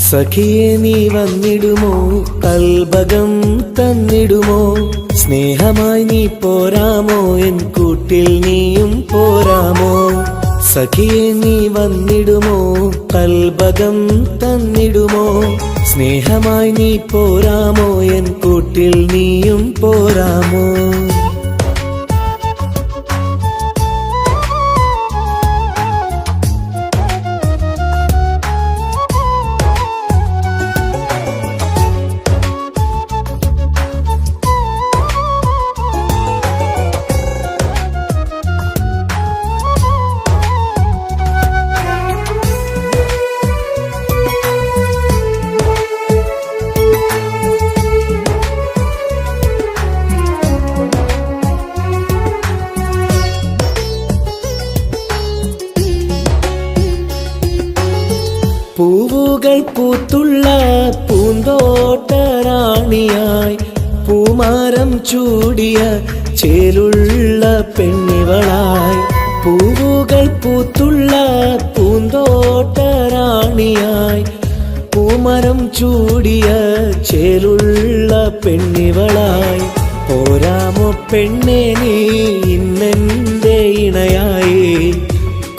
സഖിയെ നീ വന്നിടുമോ കൽബകം തന്നിടുമോ സ്നേഹമായി നീ പോരാമോ എൻ കൂട്ടിൽ നീയും പോരാമോ സഖിയെ നീ വന്നിടുമോ കൽബകം തന്നിടുമോ സ്നേഹമായി നീ പോരാമോ എൻ കൂട്ടിൽ നീയും പോരാമോ പൂവുകൾ പൂത്തുള്ള പൂന്തോട്ടറാണിയായി പൂമാരം ചൂടിയ ചേലുള്ള പെണ്ണിവളായി പൂവുകൾ പൂത്തുള്ള പൂന്തോട്ടറാണിയായി പൂമരം ചൂടിയ ചേലുള്ള പെണ്ണിവളായി പോരാമോ പെണ്ണേ നീ ഇന്നെന്റെ ഇണയായി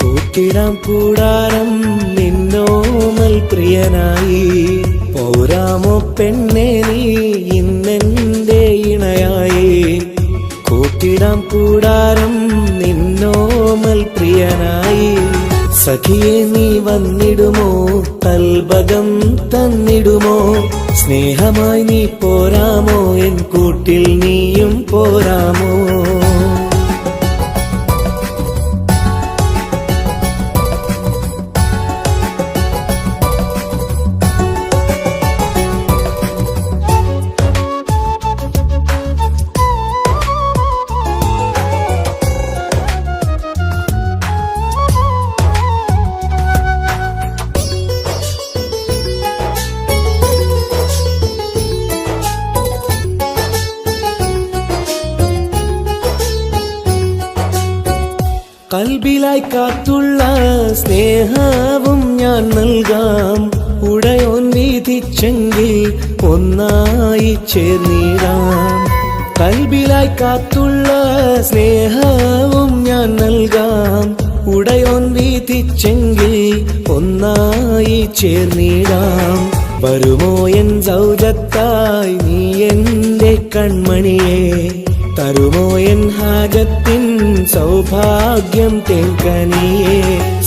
കൂട്ടിടാം കൂടാരം നിന്നോമൽ പ്രിയനായി പോരാമോ പെണ്ണേ നീ ഇന്നെന്റെ ഇണയായി കൂട്ടിടാം കൂടാരം നിന്നോമൽ പ്രിയനായി സഖിയെ നീ വന്നിടുമോ കൽബകം തന്നിടുമോ സ്നേഹമായി നീ പോരാമോ എൻ കൂട്ടിൽ നീയും പോരാമോ കൽബിലായി കാത്തുള്ള സ്നേഹവും ഞാൻ നൽകാം ഉടയോൻ വീതിച്ചെങ്കിൽ ഒന്നായി ചേർന്നിടാം കൽബിലായി കാത്തുള്ള സ്നേഹവും ഞാൻ നൽകാം ഉടയോൻ വീതിച്ചെങ്കിൽ ഒന്നായി ചേർന്നിടാം വരുമോ എൻ സൗജത്തായി നീ എന്റെ കൺമണിയെ തരുമോ എൻ ഹാജത്തിൻ സൗഭാഗ്യം തേങ്കനിയേ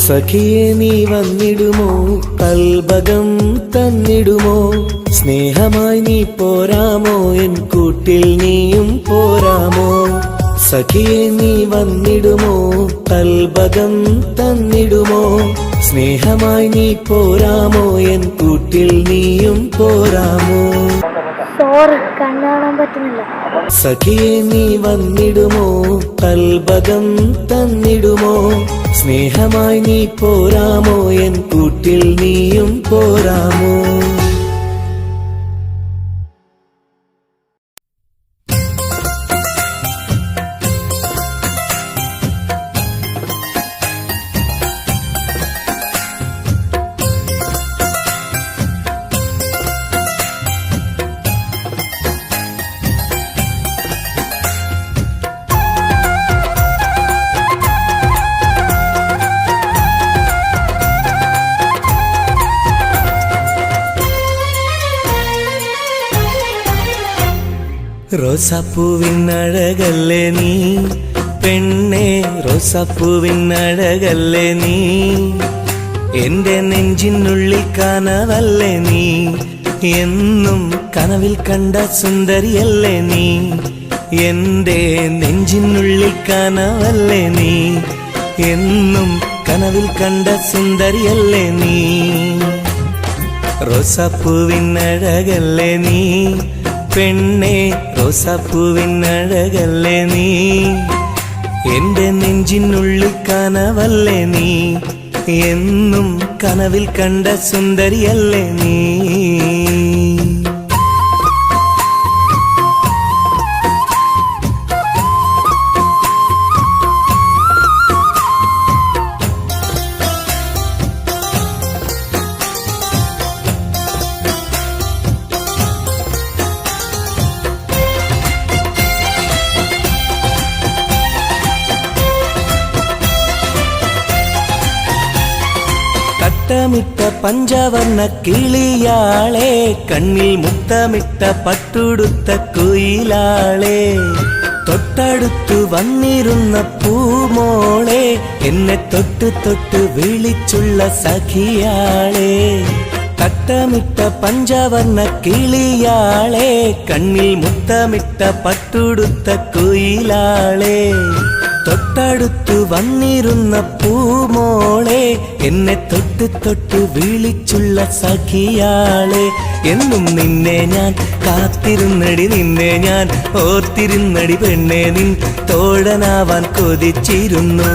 സഖിയെ നീ വന്നിടുമോ കൽബകം തന്നിടുമോ സ്നേഹമായി നീ പോരാമോ എൻ കൂട്ടിൽ നീയും പോരാമോ സഖിയെ നീ വന്നിടുമോ കൽബകം തന്നിടുമോ സ്നേഹമായി നീ പോരാമോ എൻ കൂട്ടിൽ നീയും പോരാമോ സോറി കണ്ണാണാൻ പറ്റുന്നില്ല സഖിയെ നീ വന്നിടുമോ കൽബകം തന്നിടുമോ സ്നേഹമായി നീ പോരാമോ എൻ കൂട്ടിൽ നീയും പോരാമോ റോസാപ്പൂവിൻ അഴകല്ലേ നീ പെണ്ണേ റോസാപ്പൂവിൻ അഴകല്ലേ നീ എന്റെ നെഞ്ചിനുള്ളിൽ കനവല്ലേ നീ എന്നും കനവിൽ കണ്ട സുന്ദരിയല്ലേ നീ എന്റെ നെഞ്ചിനുള്ളിൽ കനവല്ലേ നീ എന്നും കനവിൽ കണ്ട സുന്ദരിയല്ലേ നീ റോസാപ്പൂവിൻ അഴകല്ലേ നീ പെണ്ണേ റോസാപ്പൂവിൻ അഴകല്ലേ നീ എന്റെ നെഞ്ചിനുള്ളിൽ കനവല്ലേ നീ എന്നും കനവിൽ കണ്ട സുന്ദരിയല്ലേ നീ മുത്തമിട്ട പഞ്ചവർണ്ണ കിളിയാളെ കണ്ണിൽ മുത്തമിട്ട പട്ടുടുത്ത കുയിലാളെ തൊട്ടടുത്തു വന്നിരുന്ന പൂമോളെ എന്നെ തൊട്ട് തൊട്ട് വിളിച്ചുള്ള സഖിയാളെ തട്ടമിട്ട പഞ്ചവർണ്ണ കിളിയാളെ കണ്ണിൽ മുത്തമിട്ട പട്ടുടുത്ത കുയിലാളെ തൊട്ടടുത്തു വന്നിരുന്ന പൂമോളെ എന്നെ തൊട്ട് തൊട്ട് വിളിച്ചുള്ള സഖിയാളെ എന്നും നിന്നെ ഞാൻ കാത്തിരുന്നടി, നിന്നെ ഞാൻ ഓർത്തിരുന്നടി പെണ്ണെ, നിൻ തോഴനാവാൻ കൊതിച്ചിരുന്നു.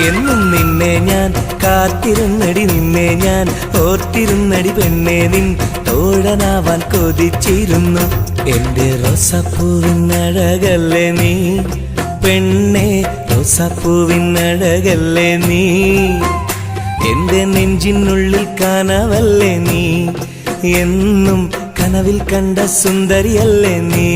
എന്നും നിന്നെ ഞാൻ കാത്തിരുന്നടി, നിന്നെ ഞാൻ ഓർത്തിരുന്നടി പെണ്ണെ, നിൻ തോഴനാവാൻ കൊതിച്ചിരുന്നു. എന്റെ റോസാപ്പൂവിനഴകല്ലേ നീ പെണ്ണെ, റോസാപ്പൂവിനഴകല്ലേ നീ, എന്റെ നെഞ്ചിനുള്ളിൽ കനവല്ലേ നീ, എന്നും കനവിൽ കണ്ട സുന്ദരിയല്ലേ നീ.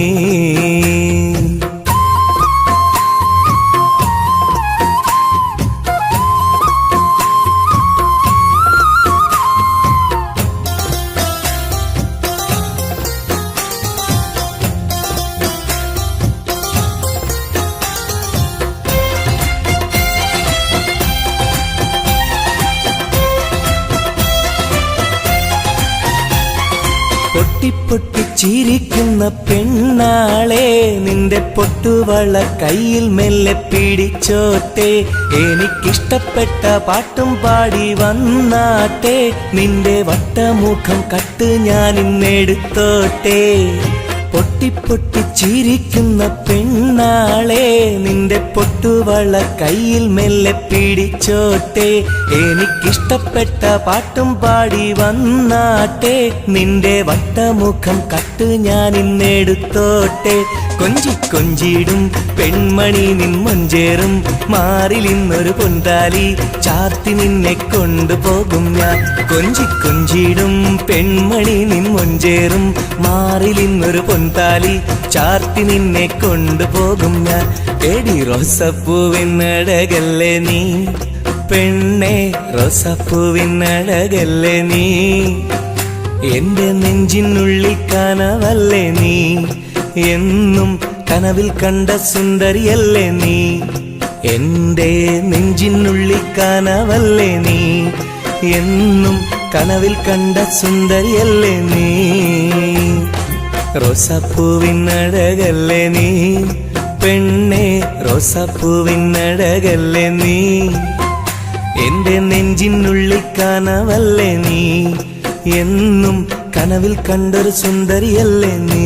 പൊട്ടിപ്പൊട്ടിച്ചിരിക്കുന്ന പെണ്ണാളെ, നിന്റെ പൊട്ടുവള കയ്യിൽ മെല്ലെ പിടിച്ചോട്ടെ, എനിക്കിഷ്ടപ്പെട്ട പാട്ടും പാടി വന്നാട്ടെ, നിന്റെ വട്ടമുഖം കട്ട് ഞാൻ ഇന്നെടുത്തോട്ടെ. പൊട്ടിപ്പൊട്ടിച്ചിരിക്കുന്ന പെണ്ണാളെ, നിന്റെ പൊട്ടുവള കയ്യിൽ മെല്ലെ പിടിച്ചോട്ടെ, എനിക്കിഷ്ടപ്പെട്ട പാട്ടും പാടി വന്നാട്ടെ, നിന്റെ വട്ടമുഖം കട്ട് ഞാൻ ഇന്നെടുത്തോട്ടെ. കൊഞ്ചി കൊഞ്ചിടും പെൺമണി നിൻ മൊഞ്ചേറും മാറിൽ ഇന്നൊരു പൊന്താലി ചാർത്തി നിന്നെ കൊണ്ടുപോകും ഞാൻ. കൊഞ്ചി കൊഞ്ചിടും പെൺമണി നിൻ മൊഞ്ചേറും മാറിൽ ഇന്നൊരു പൊന്താലി ചാർത്തി നിന്നെ കൊണ്ടുപോകും ഞാൻ. എടി റോസപ്പൂവിനഴകല്ലേ നീ പെണ്ണെ, റോസപ്പൂവിനഴകല്ലേ നീ, എന്റെ നെഞ്ചിനുള്ളിൽ കനവല്ലേ നീ, എന്നും കനവിൽ കണ്ട സുന്ദരിയല്ലേ നീ, എന്റെ നെഞ്ചിനുള്ളിൽ കനവല്ലേ നീ, എന്നും കനവിൽ കണ്ട സുന്ദരിയല്ലേ നീ. റോസാപ്പൂവിനഴകല്ലേ നീ പെണ്ണെ, റോസാപ്പൂവിനഴകല്ലേ നീ, എന്റെ നെഞ്ചിനുള്ളിൽ കനവല്ലേ നീ, എന്നും കനവിൽ കണ്ടൊരു സുന്ദരിയല്ലേ നീ.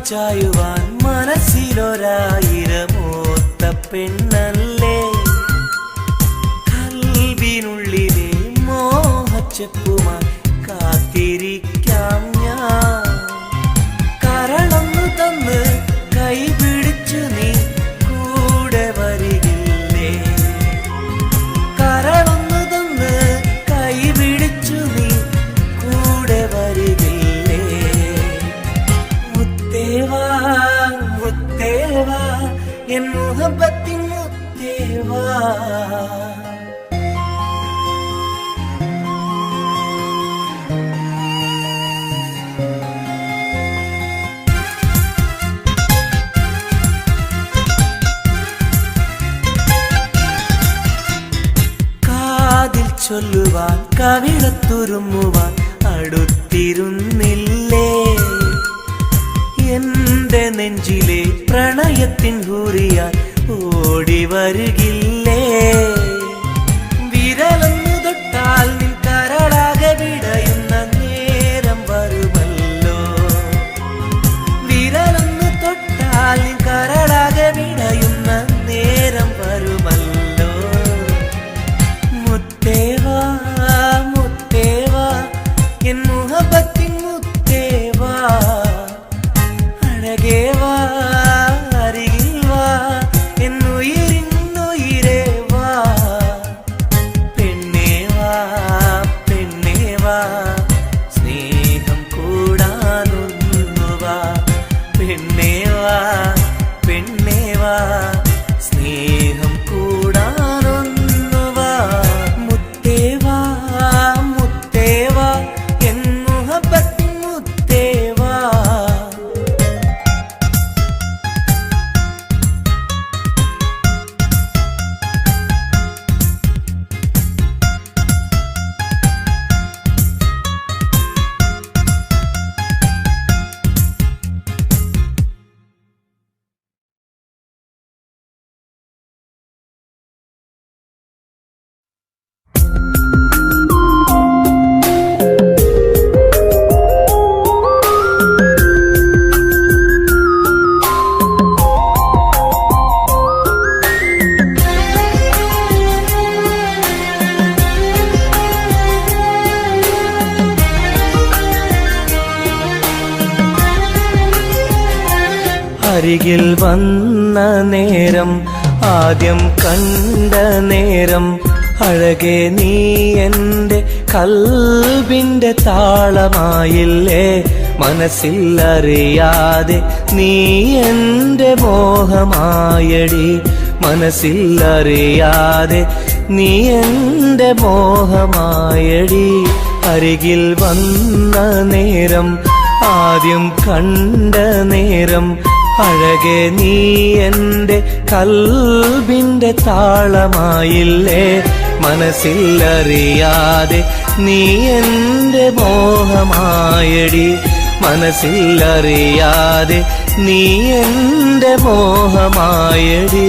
ചായുവാൻ മനസ്സിലൊരായിരമോത്ത പെണ്ണല്ലേ, കൽവിനുള്ളിലെ മോഹച്ചെപ്പുമായി കാത്തിരിക്കാം ഞാൻ. കരളൊന്നു തന്ന് കൈപിടിച്ചു നീ കൂടെ വരികില്ലേ, കരളൊന്നു തന്ന് കൈപിടിച്ചു നീ കൂടെ വരികില്ലേ. മുത്തേവാ മുത്തേവാ എൻ മുഹബത്തിൻ മുത്തേവാ. ചൊല്ലുവാൻ കവിളത്തുരുമ്മുവാൻ അടുത്തിരുന്നില്ലേ എന്റെ നെഞ്ചിലെ പ്രണയത്തിൻ ഹൂറിയാൻ ഓടി വരുകില്ലേ വിരലൊന്നു തൊട്ടാൽ നിൻ കരളാകെ വിടയുന്ന നേരം വരുമല്ലോ വിരലൊന്നു തൊട്ടാൽ നിൻ കരളാകെ വിടയുന്ന നേരം വരുമല്ലോ മുത്തേവാ മുത്തേവാ എൻ മുഹബത്തിൻ മുത്തേവാ അഴകേവാ അരികിൽ വാ എന്നുയിരിന്നുയിരേ വാ പെണ്ണേവാ പെണ്ണേവാ സ്നേഹം കൂടാനൊന്നുവാ പെണ്ണേവാ പെണ്ണേവാ സ്നേഹം കൂടാനൊന്നുവാ മുത്തേവാ മുത്തേവാ എൻ മുഹബത്തിൻ മുത്തേവാ അരികിൽ വന്ന നേരം ആദ്യം കണ്ട നേരം അഴകെ നീ എൻ്റെ കൽബിൻ്റെ താളമായില്ലേ മനസ്സിൽ അറിയാതെ നീ എൻ്റെ മോഹമായടി മനസ്സിൽ അറിയാതെ നീ എൻ്റെ മോഹമായടി അരികിൽ വന്ന നേരം ആദ്യം കണ്ട നേരം അഴകെ നീ എൻ്റെ കൽബിൻ്റെ താളമായില്ലേ മനസ്സിൽ അറിയാതെ നീ എൻ്റെ മോഹമായടി മനസ്സിൽ അറിയാതെ നീ എൻ്റെ മോഹമായടി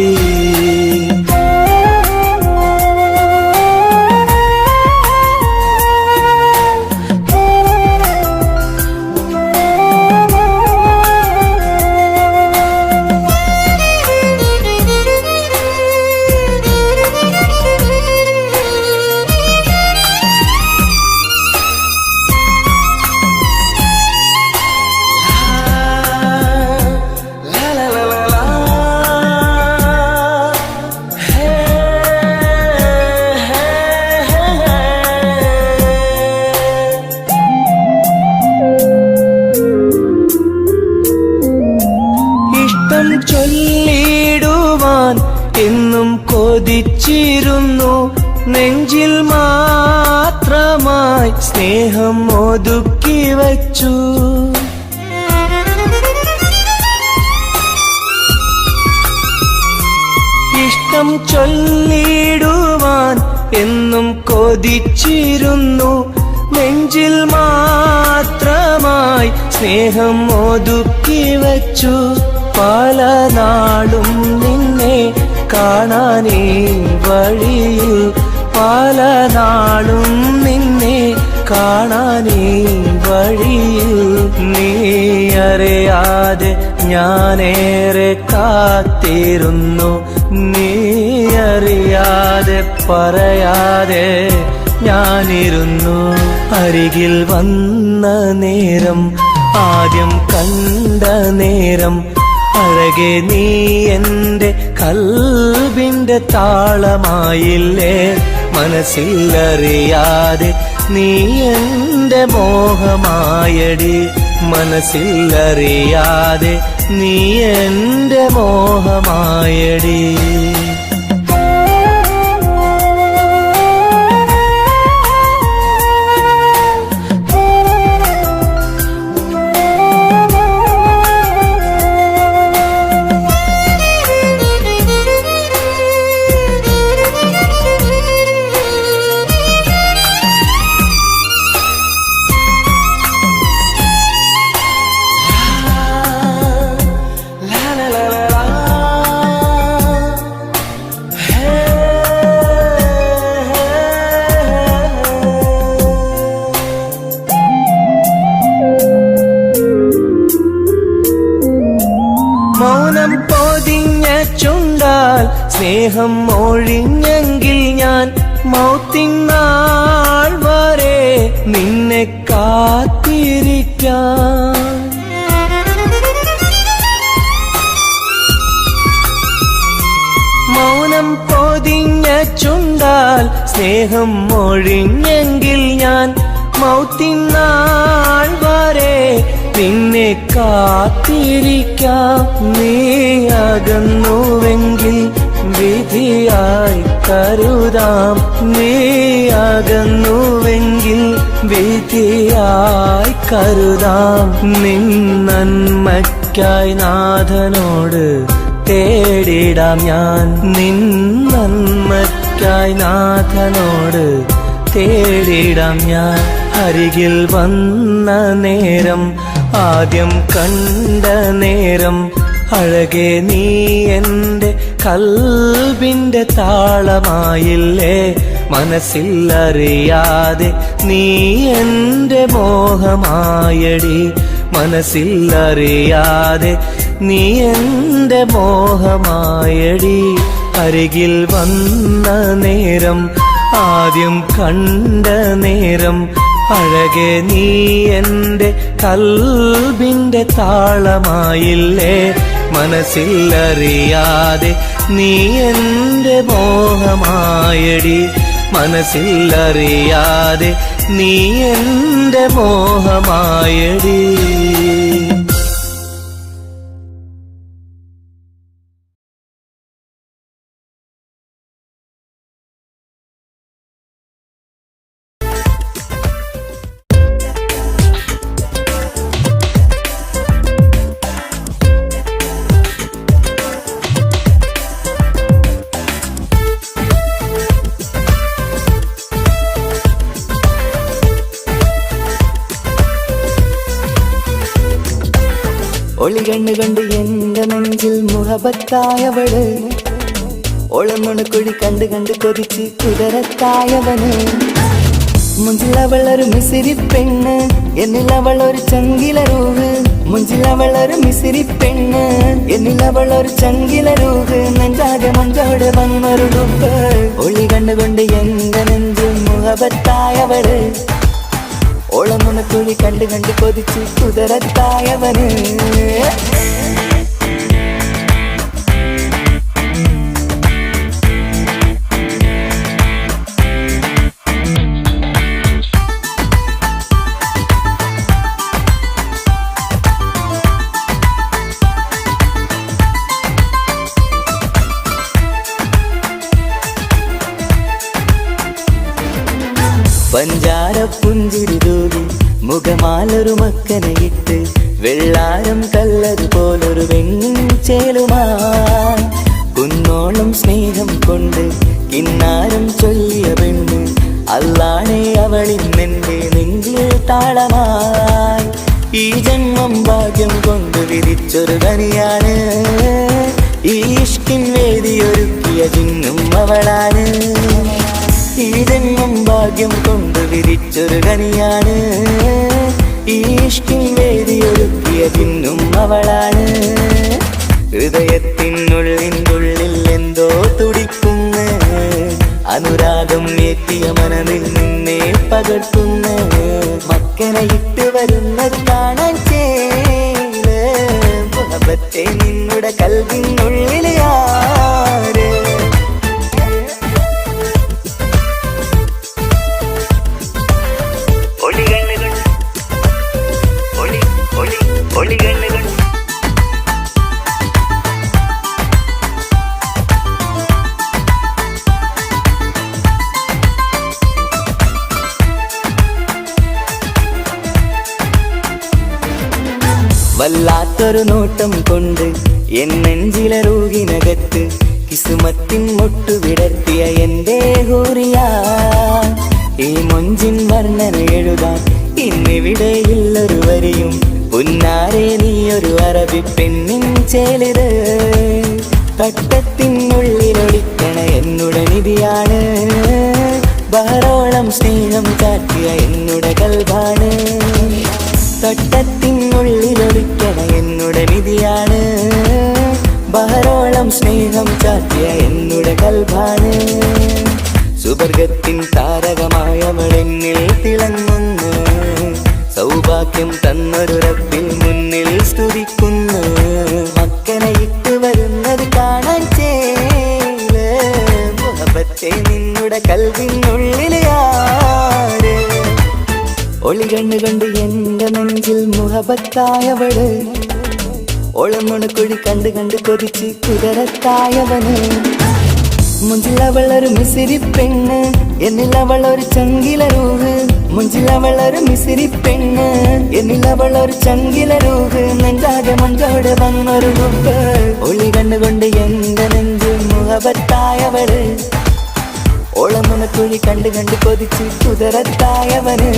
ചൊല്ലിടുവാൻ എന്നും കൊതിച്ചിരുന്നു നെഞ്ചിൽ മാത്രമായി സ്നേഹം ഒതുക്കി വച്ചു ഇഷ്ടം ചൊല്ലിടുവാൻ എന്നും കൊതിച്ചിരുന്നു നെഞ്ചിൽ മാത്രമായി സ്നേഹം ഒതുക്കി വച്ചു പല നാളും നിന്നെ കാണാനേ വഴിയിൽ പല നാളും നിന്നെ കാണാനേ വഴിയിൽ നീ അറിയാതെ ഞാനേറെ കാത്തിരുന്നു നീ അറിയാതെ പറയാതെ ഞാനിരുന്നു അരികിൽ വന്ന നേരം ആദ്യം കണ്ട നേരം അഴകെ നീ എൻ്റെ കൽബിൻ്റെ താളമായില്ലേ മനസ്സിൽ അറിയാതെ നീ എൻ്റെ മോഹമായടി മനസ്സിൽ അറിയാതെ നീ എൻ്റെ മോഹമായടി മൗനം പൊതിഞ്ഞ ചുണ്ടാൽ സ്നേഹം ഒഴിഞ്ഞെങ്കിൽ ഞാൻ മൗത്തിനാൾ വരെ നിന്നെ കാത്തിരിക്കാം. മൗനം പൊതിഞ്ഞ ചുണ്ടാൽ സ്നേഹം ഒഴിഞ്ഞെങ്കിൽ ഞാൻ മൗത്തിനാൾ വരെ നിന്നെ കാത്തിരിക്കാം. നീ അകന്നുവെങ്കിൽ വിധിയായി കരുതാം. നീ അകന്നുവെങ്കിൽ വിധിയായി കരുതാം. നിൻ നന്മയ്ക്കായി നാഥനോട് തേടിടാം ഞാൻ. നിൻ നന്മയ്ക്കായി നാഥനോട് തേടിടാം ഞാൻ. അരികിൽ വന്ന നേരം, ആദ്യം കണ്ട നേരം, അഴകെ നീ എൻ്റെ കൽബിൻ്റെ താളമായില്ലേ. മനസ്സിൽ അറിയാതെ നീ എൻ്റെ മോഹമായടി. മനസ്സിൽ അറിയാതെ നീ എൻ്റെ മോഹമായടി. അരികിൽ വന്ന നേരം, ആദ്യം കണ്ട നേരം, അഴകെ നീ എൻ്റെ കൽബിൻ്റെ താളമായില്ലേ. മനസ്സിൽ അറിയാതെ നീ എൻ്റെ മോഹമായടി. മനസ്സിൽ അറിയാതെ നീ എൻ്റെ മോഹമായടി. ഒളികണ്ണ് കണ്ട് എന്റെ നെഞ്ചിൽ മുഹബത്തായവള്. ഒളമുണക്കുഴി കണ്ട് കണ്ട് കൊതിച്ച് കുതിരത്തായവന്. മുഞ്ചിലവളൊരു മിസിരി പെണ്ണ്, എന്നിലവളൊരു ചങ്കിലരൂഹ്. മുഞ്ചിലവളൊരു മിസിരി പെണ്ണ്, എന്നിലവളൊരു ചങ്കിലരൂഹ്. നെഞ്ചാകെ മഞ്ചോട് വന്നൊരു ഡുബ്. ഒളി കണ്ടുകൊണ്ട് എന്റെ നെഞ്ചിൽ മുഹബത്തായവള്. ഓളമുണക്കുഴി കണ്ട് കണ്ട് കൊതിച്ച് കുതിരത്തായവന്. പഞ്ചാര പുഞ്ചിരി തൂകി മുഖമാലൊരു മക്കനയിട്ട്, വെള്ളാരം കല്ലതുപോലൊരു വെണ്ണിൻ ചേലുമായി. കുന്നോളം സ്നേഹം കൊണ്ട് കിന്നാരം ചൊല്ലിയ പെണ്ണ്, അല്ലാണെ അവളിന്നെന്റെ നെഞ്ചിൽ താളമായി. ഈ ജന്മം ഭാഗ്യം കൊണ്ട് വിധിച്ചൊരു കനിയാണ്. ഈ ഇഷ്കിൻ വേദിയൊരുക്കിയ ജിന്നും അവളാണ്. ഈ ജന്മം ഭാഗ്യം കൊണ്ട് വിധിച്ചൊരു കനിയാണ്. ഈ ഇഷ്കിൻ വേദിയൊരുക്കിയ ജിന്നും അവളാണ്. ഹൃദയത്തിനുള്ളിനുള്ളിൽ എന്തോ തുടിക്കുന്ന, അനുരാഗം ഏറ്റിയ മനതിൽ നിന്നെ പകർത്തുന്ന, മക്കനെ ഇട്ട് വരുന്ന കാണാൻ ചേല്. മുഹബത്തെ നിന്നുടെ കൽവിനുള്ളിൽ ആര്. വല്ലാത്തൊരു നോട്ടം കൊണ്ട് എൻ നെഞ്ചിലെ റൂഹിനകത്ത് കിസുമത്തിൻ മുട്ടു വിടർത്തിയ എന്റെ ഹൂറിയ. ഈ മൊഞ്ചിൻ വർണ്ണന എഴുതാൻ ഇന്നിവിടെയുള്ളൊരു വരിയും, പുന്നാരെ നീയൊരു അറബി പെണ്ണിൻ ചേലിത്. തട്ടത്തിനുള്ളിലൊളിക്കണ എന്നുടെ നിധിയാണ്, ബഹറോളം സ്നേഹം ചാറ്റിയ എന്നുടെ കൽബാണ്. തട്ടത്തിനുള്ളിലൊളിക്കണ എന്നുടെ നിധിയാണ്, കാലം സ്നേഹം ചാറ്റിയ എന്നുടെ കൽബാണ് സുവർഗത്തിൻ താരകമായവൾ എന്നിൽ തിളങ്ങുന്നു സൗഭാഗ്യം തന്നൊരു റബ്ബിൽ മുന്നിൽ സ്തുതിക്കുന്നു മക്കനെ ഇട്ട് വരുന്നത് കാണാൻ ചേല് മുഹബത്തെ നിന്നുടെ കൽവിനുള്ളിൽ ആര് ഒളി കണ്ണു കണ്ട് എന്റെ നെഞ്ചിൽ മുഹബത്തായവള് ഓളമുണക്കുഴി കണ്ട് കണ്ട് കൊതിച്ച് കുതിരത്തായവന് മുഞ്ചിലവളൊരു മിസിരി പെണ്ണ് എന്നിലവളൊരു ചങ്കില രൂഹ് മുഞ്ചിലവളൊരു മിസിരി പെണ്ണ് എന്നിലവളൊരു ചങ്കില രൂഹ് നെഞ്ചാകെ മഞ്ചോട് വന്നൊരു ഹുബ് ഒളി കണ്ണുകൊണ്ട് എന്റെ നെഞ്ചിൽ മുഹബത്തായവള് ഓളമുണക്കുഴി കണ്ട് കണ്ട് കൊതിച്ച് കുതിരത്തായവന്